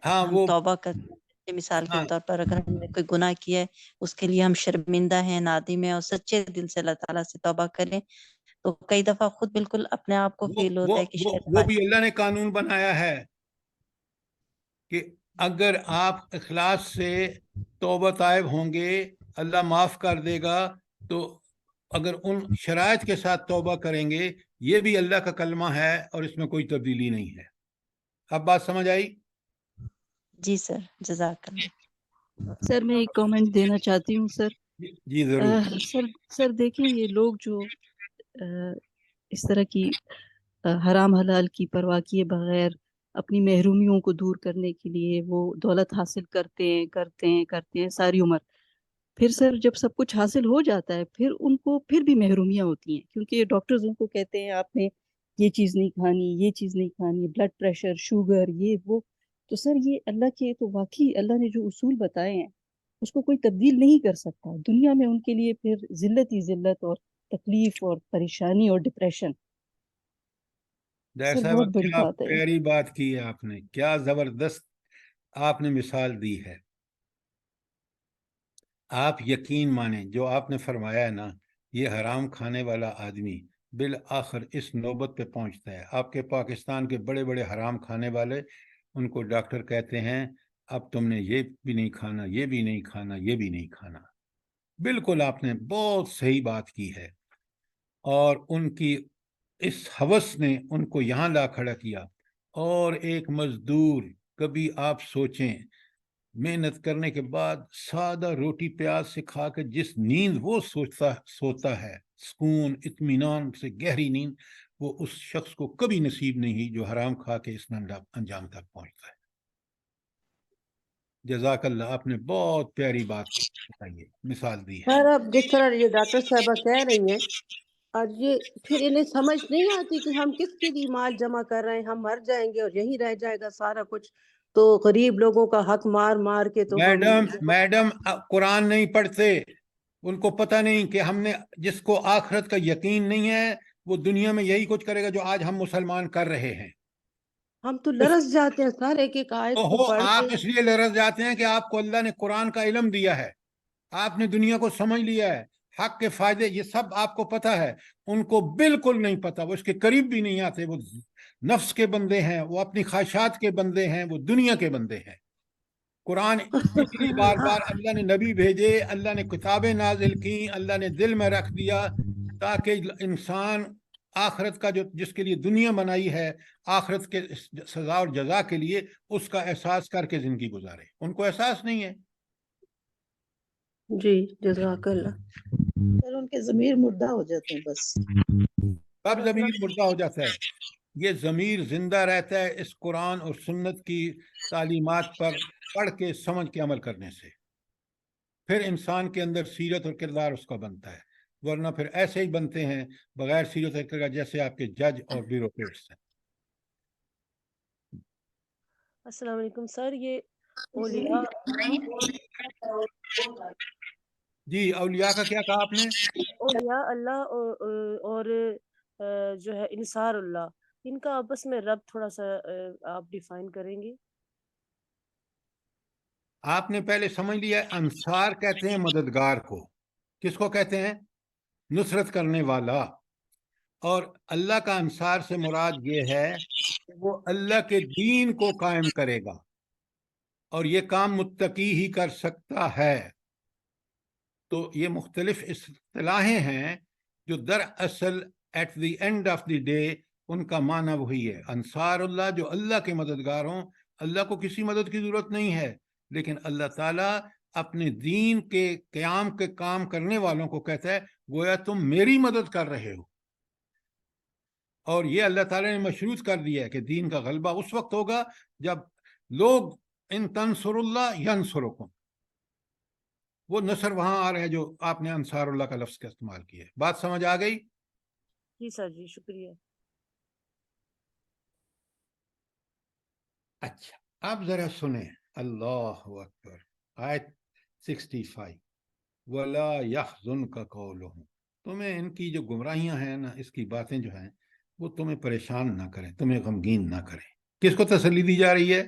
ہاں ہم وہ توبہ کرتے ہیں مثال کے ہاں طور پر، اگر ہم نے کوئی گناہ کیا ہے اس کے لیے ہم شرمندہ ہیں، نادم ہیں اور سچے دل سے اللہ تعالیٰ سے توبہ کریں تو کئی دفعہ خود بالکل اپنے آپ کو فیل ہوتا ہے کہ شاید وہ بھی اللہ نے قانون بنایا ہے کہ اگر آپ اخلاص سے توبہ طائب ہوں گے اللہ معاف کر دے گا. تو اگر ان شرائط کے ساتھ توبہ کریں گے یہ بھی اللہ کا کلمہ ہے اور اس میں کوئی تبدیلی نہیں ہے. اب بات سمجھ آئی؟ جی سر جزاک اللہ. سر میں ایک کامنٹ دینا چاہتی ہوں سر. جی ضرور. سر دیکھیں یہ لوگ جو اس طرح کی حرام حلال کی پرواہ کیے بغیر اپنی محرومیوں کو دور کرنے کے لیے وہ دولت حاصل کرتے ہیں ساری عمر، پھر سر جب سب کچھ حاصل ہو جاتا ہے پھر ان کو پھر بھی محرومیاں ہوتی ہیں، کیونکہ ڈاکٹرز ان کو کہتے ہیں آپ نے یہ چیز نہیں کھانی، یہ چیز نہیں کھانی، بلڈ پریشر، شوگر، یہ وہ. تو سر یہ اللہ کے تو واقعی اللہ نے جو اصول بتائے ہیں اس کو کوئی تبدیل نہیں کر سکتا. دنیا میں ان کے لیے پھر ذلت ہی ذلت اور تکلیف اور پریشانی اور ڈپریشن. ڈاکٹر سر صاحب بہت بڑی کیا بات ہے. پیاری بات کی ہے آپ نے، کیا زبردست آپ نے مثال دی ہے. آپ یقین مانیں جو آپ نے فرمایا ہے نا، یہ حرام کھانے والا آدمی بالآخر اس نوبت پہ پہنچتا ہے. آپ کے پاکستان کے بڑے بڑے حرام کھانے والے، ان کو ڈاکٹر کہتے ہیں اب تم نے یہ بھی نہیں کھانا، یہ بھی نہیں کھانا، یہ بھی نہیں کھانا. بالکل آپ نے بہت صحیح بات کی ہے. اور ان کی اس ہوس نے ان کو یہاں لا کھڑا کیا. اور ایک مزدور، کبھی آپ سوچیں، محنت کرنے کے بعد سادہ روٹی پیاز سے کھا کے جس نیند وہ سوتا ہے، سکون اطمینان سے گہری نیند، وہ اس شخص کو کبھی نصیب نہیں ہوئی جو حرام کھا کے اس انجام تک پہنچتا ہے. جزاک اللہ، آپ نے بہت پیاری بات بتائی ہے، مثال دی ہے. سر اب جس طرح یہ ڈاکٹر صاحبہ کہہ رہی ہیں، اور یہ پھر انہیں سمجھ نہیں آتی کہ ہم کس کے لیے مال جمع کر رہے ہیں. ہم مر جائیں گے اور یہیں رہ جائے گا سارا کچھ، تو غریب لوگوں کا حق مار مار کے تو ہم میڈم قرآن نہیں پڑھتے، ان کو پتہ نہیں کہ ہم نے، جس کو آخرت کا یقین نہیں ہے وہ دنیا میں یہی کچھ کرے گا جو آج ہم مسلمان کر رہے ہیں. ہم تو لرز جاتے ہیں سر ایک ایک آیت کو پڑھ آپ کے. اس لیے لرز جاتے ہیں کہ آپ کو اللہ نے قرآن کا علم دیا ہے، آپ نے دنیا کو سمجھ لیا ہے، حق کے فائدے یہ سب آپ کو پتہ ہے. ان کو بالکل نہیں پتہ، وہ اس کے قریب بھی نہیں آتے. وہ نفس کے بندے ہیں، وہ اپنی خواہشات کے بندے ہیں، وہ دنیا کے بندے ہیں. قرآن بار بار اللہ نے نبی بھیجے، اللہ نے کتابیں نازل کی، اللہ نے دل میں رکھ دیا تاکہ انسان آخرت کا جس کے لیے دنیا بنائی ہے، آخرت کے سزا اور جزا کے لیے اس کا احساس کر کے زندگی گزارے. ان کو احساس نہیں ہے. جی جزاک اللہ. سر ان کے ضمیر مردہ ہو جاتے ہیں بس. کب ضمیر مردہ ہو جاتا ہے؟ یہ ضمیر زندہ رہتا ہے اس قرآن اور سنت کی تعلیمات پر پڑھ کے سمجھ کے عمل کرنے سے. پھر انسان کے اندر سیرت اور کردار اس کا بنتا ہے، ورنہ پھر ایسے ہی بنتے ہیں بغیر سیرت اور کردار، جیسے آپ کے جج اور بیوروکریٹس ہیں. السلام علیکم سر. یہ اولیاء جی، اولیاء کا کیا کہا آپ نے؟ اولیاء اللہ اور جو ہے انصار اللہ، ان کا آپس میں رب تھوڑا سا آپ ڈیفائن کریں گے؟ آپ نے پہلے سمجھ لیا، انصار کہتے ہیں مددگار کو. کس کو کہتے ہیں؟ نصرت کرنے والا. اور اللہ کا انصار سے مراد یہ ہے کہ وہ اللہ کے دین کو قائم کرے گا، اور یہ کام متقی ہی کر سکتا ہے. تو یہ مختلف اصطلاحیں ہیں جو دراصل at the end of the day ان کا معنی وہی ہے. انصار اللہ جو اللہ کے مددگار ہوں. اللہ کو کسی مدد کی ضرورت نہیں ہے، لیکن اللہ تعالیٰ اپنے دین کے قیام کے کام کرنے والوں کو کہتا ہے گویا تم میری مدد کر رہے ہو. اور یہ اللہ تعالیٰ نے مشروط کر دیا ہے کہ دین کا غلبہ اس وقت ہوگا جب لوگ ان تنصر اللہ ینصرکم. وہ نصر وہاں آ رہا ہے جو آپ نے انصار اللہ کا لفظ کا استعمال کیا ہے. بات سمجھ آ گئی؟ جی سر جی شکریہ. اچھا، اب ذرا سنیں. اللہ اکبر. آیت 65، وَلَا يَحْزُنْكَ قَوْلُهُمْ. تمہیں ان کی جو گمراہیاں ہیں نا، اس کی باتیں جو ہیں وہ تمہیں پریشان نہ کریں، تمہیں غمگین نہ کریں. کس کو تسلی دی جا رہی ہے؟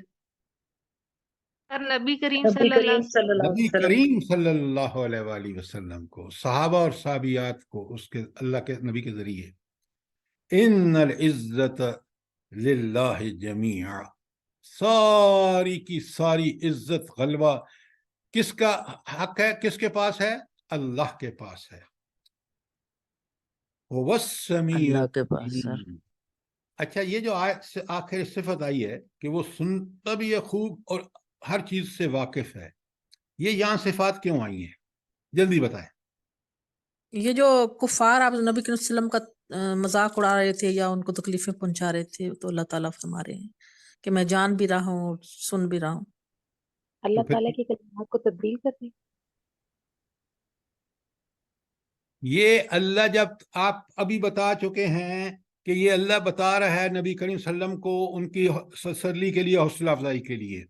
نبی کریم صلی اللہ علیہ وسلم. نبی کریم صلی اللہ علیہ وآلہ وسلم کو، صحابہ اور صحابیات کو، اس کے اللہ کے نبی کے ذریعے. ان العزت للہ جمیعا. ساری کی ساری عزت غلبہ کس کا حق ہے، کس کے پاس ہے؟ اللہ کے پاس ہے. وَالسَّمِيعُ اللہ کے پاس سر. العلیم. اچھا، یہ جو آخر صفت آئی ہے کہ وہ سنتا بھی ہے خوب اور ہر چیز سے واقف ہے، یہ یہاں صفات کیوں آئی ہیں؟ جلدی بتائیں. یہ جو کفار آپ نبی کریم صلی اللہ علیہ وسلم کا مذاق اڑا رہے تھے یا ان کو تکلیفیں پہنچا رہے تھے، تو اللہ تعالیٰ فرما رہے ہیں کہ میں جان بھی رہا ہوں اور سن بھی رہا ہوں. اللہ تعالیٰ کی کلمات کو تبدیل کرنے. یہ اللہ جب آپ ابھی بتا چکے ہیں کہ یہ اللہ بتا رہا ہے نبی کریم صلی اللہ علیہ وسلم کو ان کی تسلی کے لیے، حوصلہ افزائی کے لیے.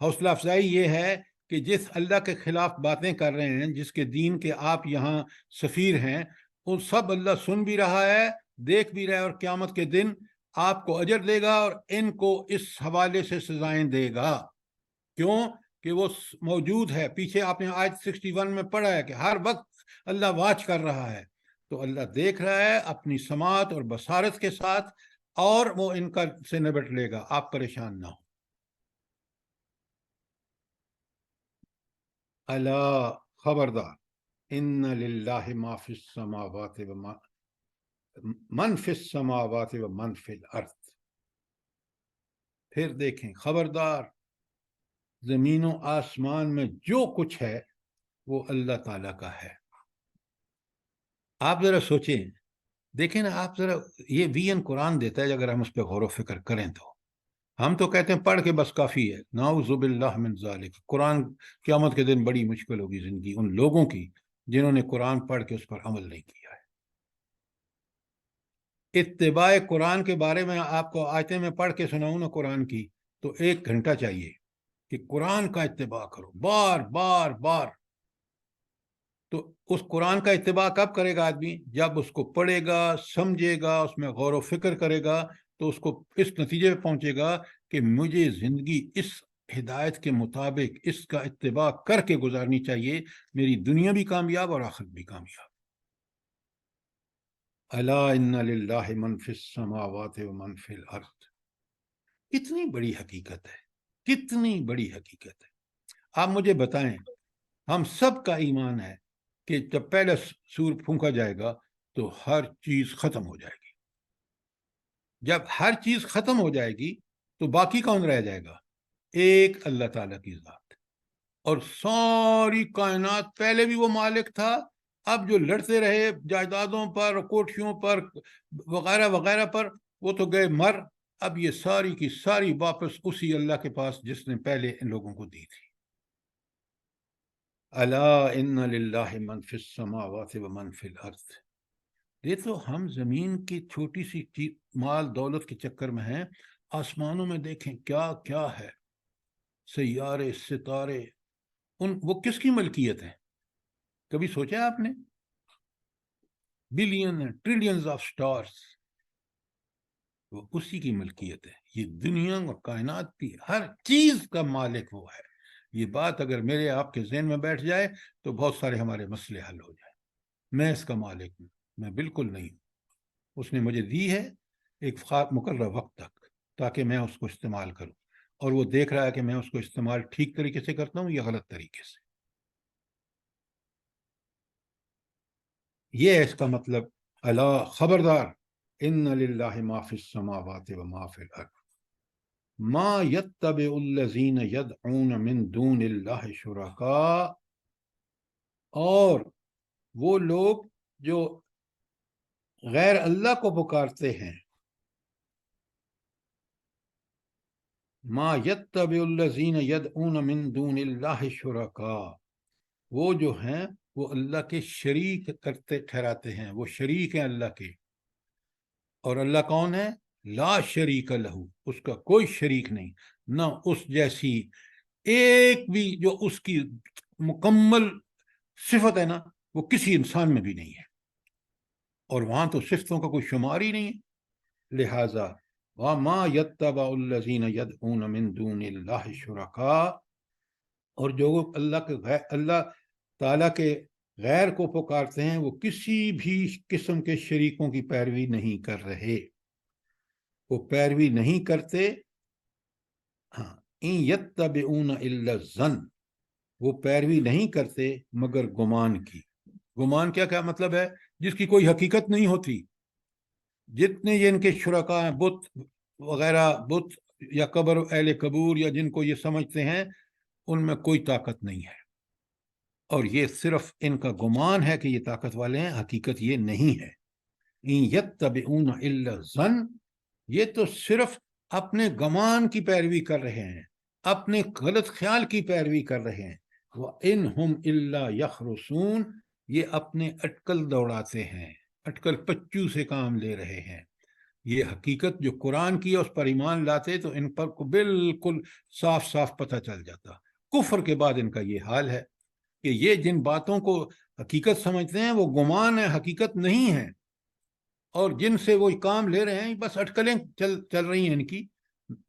حوصلہ افزائی یہ ہے کہ جس اللہ کے خلاف باتیں کر رہے ہیں، جس کے دین کے آپ یہاں سفیر ہیں، ان سب اللہ سن بھی رہا ہے، دیکھ بھی رہا ہے، اور قیامت کے دن آپ کو اجر دے گا اور ان کو اس حوالے سے سزائیں دے گا. کیوں کہ وہ موجود ہے. پیچھے آپ نے آیت 61 میں پڑھا ہے کہ ہر وقت اللہ واچ کر رہا ہے. تو اللہ دیکھ رہا ہے اپنی سماعت اور بصارت کے ساتھ، اور وہ ان کا سے نبٹ لے گا. آپ پریشان نہ ہو. الا خبردار، ان للہ ما فی السماوات و من فی السماوات و من فی الارض. پھر دیکھیں، خبردار، زمین و آسمان میں جو کچھ ہے وہ اللہ تعالیٰ کا ہے. آپ ذرا سوچیں، دیکھیں نا، آپ ذرا یہ وین قرآن دیتا ہے اگر ہم اس پہ غور و فکر کریں تو. ہم تو کہتے ہیں پڑھ کے بس کافی ہے. نعوذ باللہ من ذالک. قرآن قیامت کے دن بڑی مشکل ہوگی زندگی ان لوگوں کی جنہوں نے قرآن پڑھ کے اس پر عمل نہیں کیا ہے. اتباع قرآن کے بارے میں آپ کو آیتیں میں پڑھ کے سناؤں نا قرآن کی، تو 1 گھنٹہ چاہیے کہ قرآن کا اتباع کرو بار بار بار. تو اس قرآن کا اتباع کب کرے گا آدمی؟ جب اس کو پڑھے گا، سمجھے گا، اس میں غور و فکر کرے گا، تو اس کو اس نتیجے پہ پہنچے گا کہ مجھے زندگی اس ہدایت کے مطابق اس کا اتباع کر کے گزارنی چاہیے. میری دنیا بھی کامیاب اور آخرت بھی کامیاب. الا ان للہ من فی السماوات و من فی الارض. کتنی بڑی حقیقت ہے، کتنی بڑی حقیقت ہے. آپ مجھے بتائیں، ہم سب کا ایمان ہے کہ جب پہلا سور پھونکا جائے گا تو ہر چیز ختم ہو جائے گی. جب ہر چیز ختم ہو جائے گی تو باقی کون رہ جائے گا؟ ایک اللہ تعالیٰ کی ذات. اور ساری کائنات، پہلے بھی وہ مالک تھا، اب جو لڑتے رہے جائیدادوں پر، کوٹھیوں پر وغیرہ وغیرہ پر، وہ تو گئے مر. اب یہ ساری کی ساری واپس اسی اللہ کے پاس جس نے پہلے ان لوگوں کو دی تھی. الا ان للہ من فی السماوات و من فی الارض. یہ تو ہم زمین کی چھوٹی سی مال دولت کے چکر میں ہیں. آسمانوں میں دیکھیں کیا کیا ہے، سیارے، ستارے، وہ کس کی ملکیت ہے؟ کبھی سوچا آپ نے؟ بلین ٹریلینز آف سٹارز، وہ اسی کی ملکیت ہے. یہ دنیا اور کائنات کی ہر چیز کا مالک وہ ہے. یہ بات اگر میرے آپ کے ذہن میں بیٹھ جائے تو بہت سارے ہمارے مسئلے حل ہو جائیں. میں اس کا مالک ہوں؟ میں بالکل نہیں ہوں. اس نے مجھے دی ہے ایک مقررہ وقت تک تاکہ میں اس کو استعمال کروں، اور وہ دیکھ رہا ہے کہ میں اس کو استعمال ٹھیک طریقے سے کرتا ہوں یا غلط طریقے سے. یہ ہے اس کا مطلب. الا خبردار، ان للہ ما فی السماوات و ما فی الارض ما یتبع الذین یدعون من دون اللہ شرکاء. اور وہ لوگ جو غیر اللہ کو پکارتے ہیں، ما یتبع الذین یدعون من دون اللہ شرکاء، وہ جو ہیں وہ اللہ کے شریک کرتے ٹھہراتے ہیں. وہ شریک ہیں اللہ کے. اور اللہ کون ہے؟ لا شریک لہ، اس کا کوئی شریک نہیں، نہ اس جیسی ایک بھی جو اس کی مکمل صفت ہے نا، وہ کسی انسان میں بھی نہیں ہے. اور وہاں تو صفتوں کا کوئی شمار ہی نہیں ہے. لہذا وَمَا يَتَّبَعُ الَّذِينَ يَدْعُونَ مِن دُونِ اللَّهِ شُرَكَاءَ، اور جو اللہ تعالیٰ کے غیر کو پکارتے ہیں وہ کسی بھی قسم کے شریکوں کی پیروی نہیں کر رہے. وہ پیروی نہیں کرتے. ہاں، اِن يَتَّبِعُونَ إِلَّا الظَّنَّ، وہ پیروی نہیں کرتے مگر گمان کی. گمان کیا مطلب ہے؟ جس کی کوئی حقیقت نہیں ہوتی. جتنے یہ ان کے شرکاء ہیں، بت وغیرہ، بت یا قبر اہل قبور، یا جن کو یہ سمجھتے ہیں، ان میں کوئی طاقت نہیں ہے. اور یہ صرف ان کا گمان ہے کہ یہ طاقت والے ہیں، حقیقت یہ نہیں ہے. ان یتبعون الا الظن، یہ تو صرف اپنے گمان کی پیروی کر رہے ہیں، اپنے غلط خیال کی پیروی کر رہے ہیں. وَإِنْهُمْ إِلَّا يَخْرُصُونَ، یہ اپنے اٹکل دوڑاتے ہیں، اٹکل پچو سے کام لے رہے ہیں. یہ حقیقت جو قرآن کی ہے اس پر ایمان لاتے تو ان پر کو بالکل صاف صاف پتہ چل جاتا. کفر کے بعد ان کا یہ حال ہے کہ یہ جن باتوں کو حقیقت سمجھتے ہیں وہ گمان ہے، حقیقت نہیں ہے، اور جن سے وہ کام لے رہے ہیں بس اٹکلیں چل رہی ہیں ان کی،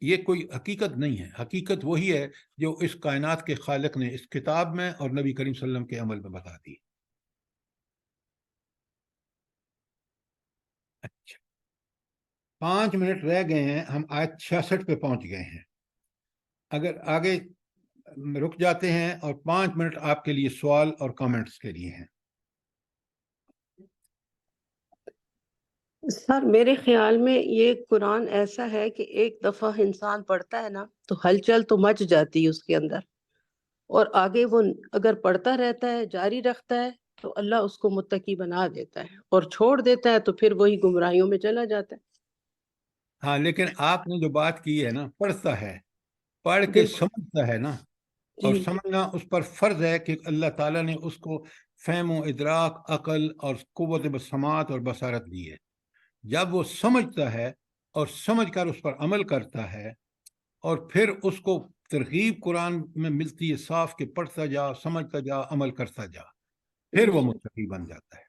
یہ کوئی حقیقت نہیں ہے. حقیقت وہی ہے جو اس کائنات کے خالق نے اس کتاب میں اور نبی کریم صلی اللہ علیہ وسلم کے عمل میں بتا دی. اچھا 5 منٹ رہ گئے ہیں، ہم آیت 66 پہ پہنچ گئے ہیں. اگر آگے رک جاتے ہیں اور 5 منٹ آپ کے لیے سوال اور کامنٹس کے لیے ہیں. سر میرے خیال میں یہ قرآن ایسا ہے کہ ایک دفعہ انسان پڑھتا ہے نا تو ہلچل تو مچ جاتی ہے اس کے اندر، اور آگے وہ اگر پڑھتا رہتا ہے، جاری رکھتا ہے، تو اللہ اس کو متقی بنا دیتا ہے، اور چھوڑ دیتا ہے تو پھر وہی گمراہیوں میں چلا جاتا ہے. ہاں لیکن آپ نے جو بات کی ہے نا، پڑھتا ہے، پڑھ کے بالکل سمجھتا ہے نا، اور جی. سمجھنا اس پر فرض ہے کہ اللہ تعالیٰ نے اس کو فہم و ادراک، عقل اور قوت بسماعت اور بصارت دی ہے. جب وہ سمجھتا ہے اور سمجھ کر اس پر عمل کرتا ہے، اور پھر اس کو ترغیب قرآن میں ملتی ہے صاف کہ پڑھتا جا، سمجھتا جا، عمل کرتا جا، پھر وہ متقی بن جاتا ہے.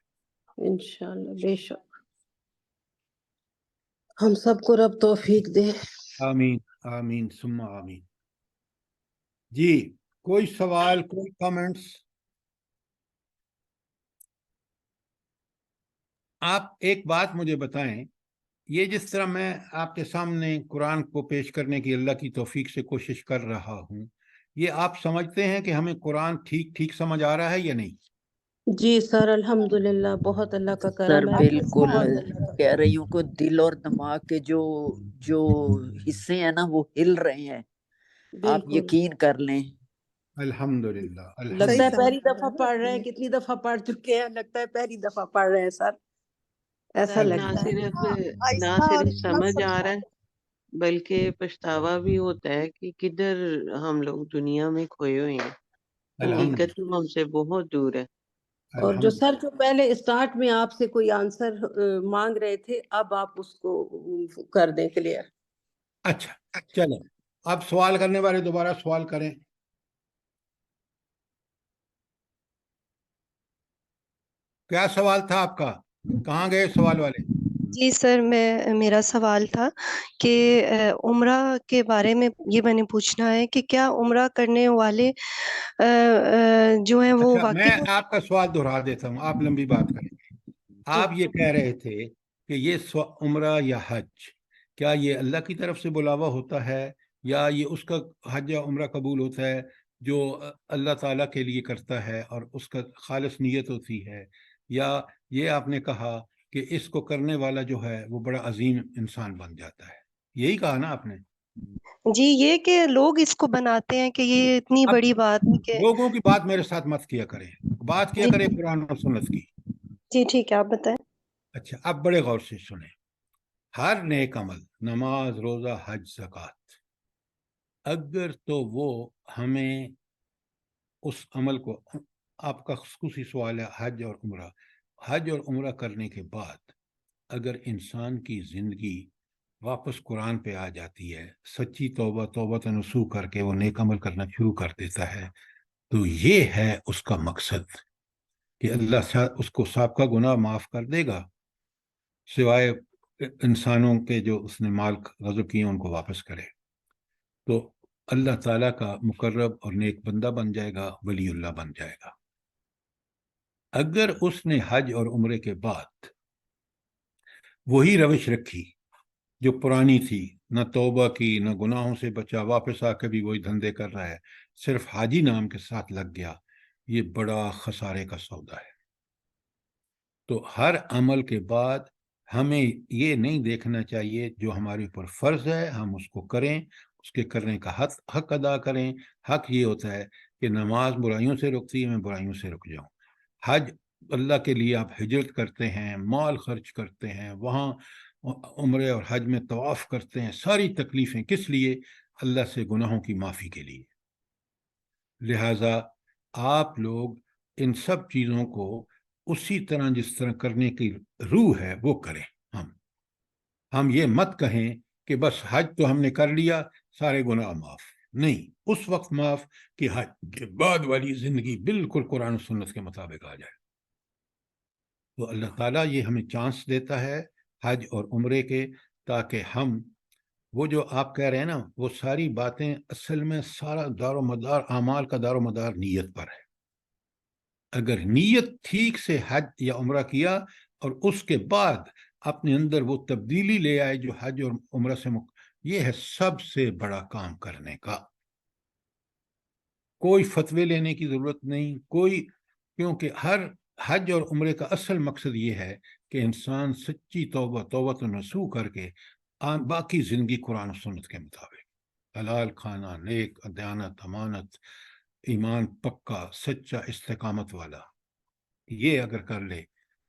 انشاءاللہ بے شک ہم سب کو رب توفیق دے. آمین آمین ثم آمین. جی کوئی سوال، کوئی کامنٹس؟ آپ ایک بات مجھے بتائیں، یہ جس طرح میں آپ کے سامنے قرآن کو پیش کرنے کی اللہ کی توفیق سے کوشش کر رہا ہوں، یہ آپ سمجھتے ہیں کہ ہمیں قرآن ٹھیک سمجھ آ رہا ہے یا نہیں؟ جی سر الحمدللہ، بہت اللہ کا سر کرم ہے، بالکل بہت اللہ کا کہہ کرم. رہی ہوں کہ دل اور دماغ کے جو حصے ہیں نا وہ ہل رہے ہیں، آپ بالکل یقین کر لیں. الحمدللہ لگتا ہے الحمدللہ. پہلی دفعہ پڑھ رہے ہیں، کتنی دفعہ پڑھ چکے ہیں، لگتا ہے پہلی دفعہ پڑھ رہے ہیں سر، ایسا سر لگتا ہے. نہ صرف سمجھ آ رہا ہے بلکہ پچھتاوا بھی ہوتا ہے کہ کدھر ہم لوگ دنیا میں کھوئے ہوئے ہیں. حقیقت تو ہم سے بہت دور ہے. اور جو سر جو پہلے اسٹارٹ میں آپ سے کوئی آنسر مانگ رہے تھے، اب آپ اس کو کر دیں کلیئر. اچھا چلیں، اب سوال کرنے والے دوبارہ سوال کریں. کیا سوال تھا آپ کا؟ کہاں گئے سوال والے؟ جی سر، میرا سوال تھا کہ عمرہ کے بارے میں یہ میں نے پوچھنا ہے کہ کیا عمرہ کرنے والے جو ہیں وہ اچھا میں واقعی آپ کا سوال دہرا دیتا ہوں، آپ لمبی بات کریں. آپ یہ کہہ رہے تھے کہ یہ عمرہ یا حج، کیا یہ اللہ کی طرف سے بلاوا ہوتا ہے، یا یہ اس کا حج یا عمرہ قبول ہوتا ہے جو اللہ تعالیٰ کے لیے کرتا ہے اور اس کا خالص نیت ہوتی ہے، یا یہ آپ نے کہا کہ اس کو کرنے والا جو ہے وہ بڑا عظیم انسان بن جاتا ہے؟ یہی کہا نا آپ نے؟ جی یہ کہ لوگ اس کو بناتے ہیں کہ یہ اتنی اب بڑی بات ہے کہ لوگوں کی بات میرے ساتھ مت کیا کریں، بات کیا جی کریں قرآن اور سنت کی. جی ٹھیک ہے، آپ بتائیں. اچھا اب بڑے غور سے سنیں. ہر نیک عمل، نماز، روزہ، حج، زکوٰۃ، اگر تو وہ ہمیں اس عمل کو، آپ کا خصوصی سوال ہے حج اور عمرہ، حج اور عمرہ کرنے کے بعد اگر انسان کی زندگی واپس قرآن پہ آ جاتی ہے، سچی توبہ نصوح کر کے وہ نیک عمل کرنا شروع کر دیتا ہے، تو یہ ہے اس کا مقصد کہ اللہ اس کو سابقہ گناہ معاف کر دے گا، سوائے انسانوں کے جو اس نے مال غصب کیے ان کو واپس کرے، تو اللہ تعالیٰ کا مقرب اور نیک بندہ بن جائے گا، ولی اللہ بن جائے گا. اگر اس نے حج اور عمرے کے بعد وہی روش رکھی جو پرانی تھی، نہ توبہ کی، نہ گناہوں سے بچا، واپس آ کے بھی وہی دھندے کر رہا ہے، صرف حاجی نام کے ساتھ لگ گیا، یہ بڑا خسارے کا سودا ہے. تو ہر عمل کے بعد ہمیں یہ نہیں دیکھنا چاہیے جو ہمارے اوپر فرض ہے ہم اس کو کریں، اس کے کرنے کا حق ادا کریں. حق یہ ہوتا ہے کہ نماز برائیوں سے روکتی ہے، میں برائیوں سے رک جاؤں. حج اللہ کے لیے آپ ہجرت کرتے ہیں، مال خرچ کرتے ہیں، وہاں عمرے اور حج میں طواف کرتے ہیں، ساری تکلیفیں کس لیے؟ اللہ سے گناہوں کی معافی کے لیے. لہٰذا آپ لوگ ان سب چیزوں کو اسی طرح جس طرح کرنے کی روح ہے وہ کریں. ہم ہم یہ مت کہیں کہ بس حج تو ہم نے کر لیا سارے گناہ معاف، نہیں، اس وقت معاف کہ حج کے بعد والی زندگی بالکل قرآن و سنت کے مطابق آ جائے۔ تو اللہ تعالیٰ یہ ہمیں چانس دیتا ہے حج اور عمرے کے، تاکہ ہم وہ جو آپ کہہ رہے ہیں نا وہ ساری باتیں اصل میں سارا دار و مدار اعمال کا دار و مدار نیت پر ہے۔ اگر نیت ٹھیک سے حج یا عمرہ کیا اور اس کے بعد اپنے اندر وہ تبدیلی لے آئے جو حج اور عمرہ سے یہ ہے سب سے بڑا کام کرنے کا۔ کوئی فتوے لینے کی ضرورت نہیں، کیونکہ ہر حج اور عمرے کا اصل مقصد یہ ہے کہ انسان سچی توبہ نصوح کر کے باقی زندگی قرآن و سنت کے مطابق، حلال کھانا، نیک دیانت، امانت، ایمان پکا سچا استقامت والا، یہ اگر کر لے،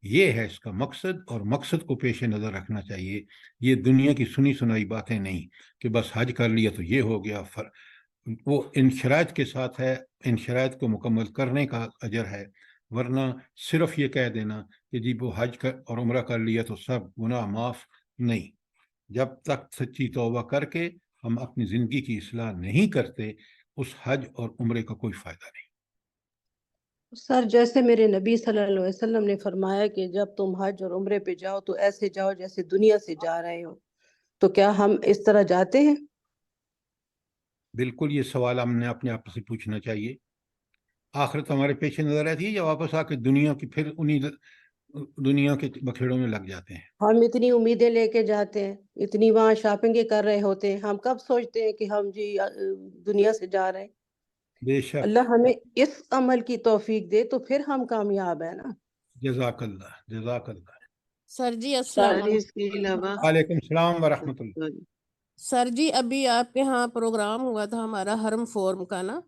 یہ ہے اس کا مقصد، اور مقصد کو پیش نظر رکھنا چاہیے۔ یہ دنیا کی سنی سنائی باتیں نہیں کہ بس حج کر لیا تو یہ ہو گیا، وہ ان شرائط کے ساتھ ہے، ان شرائط کو مکمل کرنے کا اجر ہے، ورنہ صرف یہ کہہ دینا کہ جی وہ حج اور عمرہ کر لیا تو سب گناہ معاف، نہیں۔ جب تک سچی توبہ کر کے ہم اپنی زندگی کی اصلاح نہیں کرتے اس حج اور عمرے کا کوئی فائدہ نہیں۔ سر جیسے میرے نبی صلی اللہ علیہ وسلم نے فرمایا کہ جب تم حج اور عمرے پہ جاؤ تو ایسے جاؤ جیسے دنیا سے جا رہے ہو، تو کیا ہم اس طرح جاتے ہیں؟ بالکل، یہ سوال ہم نے اپنے آپ سے پوچھنا چاہیے۔ آخرت ہمارے پیش نظر رہتی ہے یا واپس آ کے دنیا کی پھر انہی دنیا کے بکھیڑوں میں لگ جاتے ہیں؟ ہم اتنی امیدیں لے کے جاتے ہیں، اتنی وہاں شاپنگیں کر رہے ہوتے ہیں، ہم کب سوچتے ہیں کہ ہم جی دنیا سے جا رہے ہیں؟ بے شک، اللہ ہمیں اس عمل کی توفیق دے تو پھر ہم کامیاب ہیں نا۔ جزاک اللہ، جزاک اللہ۔ سر جی السلام سر علیکم۔ اس کے علاوہ وعلیکم السلام ورحمۃ اللہ۔ سر جی ابھی آپ کے ہاں پروگرام ہوا تھا ہمارا حرم فورم کا نا،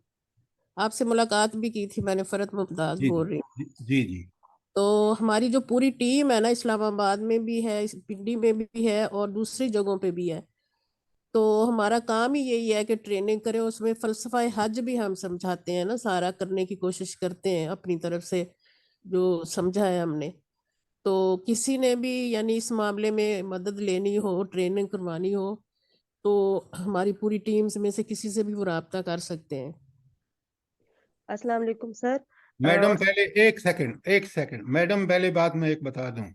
آپ سے ملاقات بھی کی تھی میں نے، فرت ممتاز جی بول رہی ہوں۔ جی جی، تو ہماری جو پوری ٹیم ہے نا اسلام آباد میں بھی ہے، پنڈی میں بھی ہے اور دوسری جگہوں پہ بھی ہے، تو ہمارا کام ہی یہی ہے کہ ٹریننگ کریں، اس میں فلسفہ حج بھی ہم سمجھاتے ہیں نا، سارا کرنے کی کوشش کرتے ہیں اپنی طرف سے جو سمجھا ہے ہم نے۔ تو کسی نے بھی یعنی اس معاملے میں مدد لینی ہو، ٹریننگ کروانی ہو، تو ہماری پوری ٹیمز میں سے کسی سے بھی وہ رابطہ کر سکتے ہیں۔ السلام علیکم سر۔ میڈم پہلے ایک سیکنڈ میڈم پہلے بات میں ایک بتا دوں،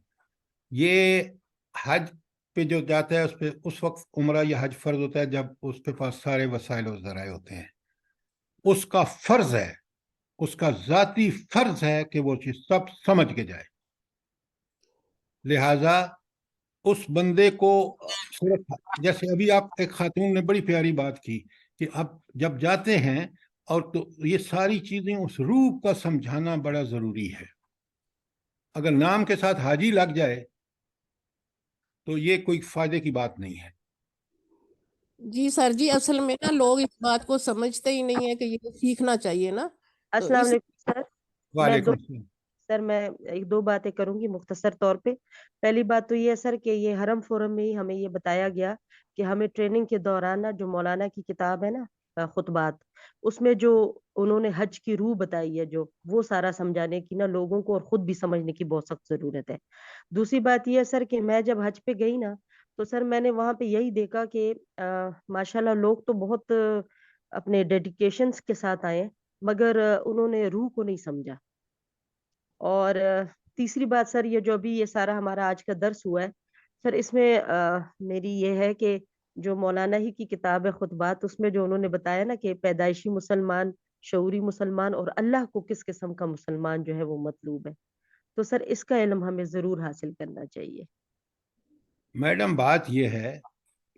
یہ حج پہ جو جاتا ہے اس پہ اس وقت عمرہ یا حج فرض ہوتا ہے جب اس کے پاس سارے وسائل و ذرائع ہوتے ہیں۔ اس کا فرض ہے، اس کا ذاتی فرض ہے کہ وہ چیز سب سمجھ کے جائے۔ لہذا اس بندے کو صرف جیسے ابھی آپ ایک خاتون نے بڑی پیاری بات کی کہ اب جب جاتے ہیں اور تو یہ ساری چیزیں اس روح کا سمجھانا بڑا ضروری ہے۔ اگر نام کے ساتھ حاجی لگ جائے تو یہ کوئی فائدے کی بات نہیں ہے۔ جی سر جی، اصل میں نا لوگ اس بات کو سمجھتے ہی نہیں ہے کہ یہ سیکھنا چاہیے نا۔ السلام علیکم سر۔ وعلیکم السلام۔ سر میں ایک دو باتیں کروں گی مختصر طور پہ۔ پہلی بات تو یہ ہے سر کہ یہ حرم فورم میں ہی ہمیں یہ بتایا گیا کہ ہمیں ٹریننگ کے دوران نا جو مولانا کی کتاب ہے نا خطبات، اس میں جو انہوں نے حج کی روح بتائی ہے جو وہ سارا سمجھانے کی نا لوگوں کو اور خود بھی سمجھنے کی بہت سخت ضرورت ہے۔ دوسری بات یہ ہے سر کہ میں جب حج پہ گئی نا تو سر میں نے وہاں پہ یہی دیکھا کہ ماشاءاللہ لوگ تو بہت اپنے ڈیڈیکیشنز کے ساتھ آئے مگر انہوں نے روح کو نہیں سمجھا۔ اور تیسری بات سر یہ جو ابھی یہ سارا ہمارا آج کا درس ہوا ہے سر، اس میں میری یہ ہے کہ جو مولانا ہی کی کتاب ہے خطبات، اس میں جو انہوں نے بتایا نا کہ پیدائشی مسلمان، شعوری مسلمان اور اللہ کو کس قسم کا مسلمان جو ہے وہ مطلوب ہے، تو سر اس کا علم ہمیں ضرور حاصل کرنا چاہیے۔ میڈم بات یہ ہے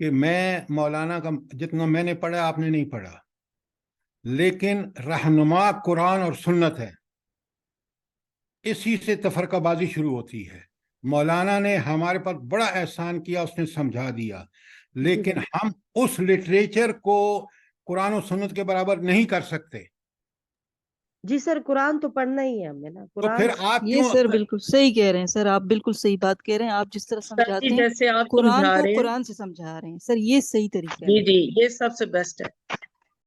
کہ میں مولانا کا جتنا میں نے پڑھا آپ نے نہیں پڑھا، لیکن رہنما قرآن اور سنت ہے، اسی سے تفرقہ بازی شروع ہوتی ہے۔ مولانا نے ہمارے پر بڑا احسان کیا، اس نے سمجھا دیا، لیکن ہم اس لٹریچر کو قرآن و سنت کے برابر نہیں کر سکتے۔ جی سر، قرآن تو پڑھنا ہی ہے ہمیں نا، تو قرآن پھر آپ یہ سر بالکل صحیح کہہ رہے ہیں سر، آپ بالکل صحیح بات کہہ رہے ہیں۔ آپ جس طرح سمجھاتے ہیں جیسے آپ قرآن سمجھا کو رہے ہیں، قرآن سے سمجھا رہے ہیں سر، یہ صحیح طریقہ جی ہے۔ جی یہ سب سے بیسٹ ہے۔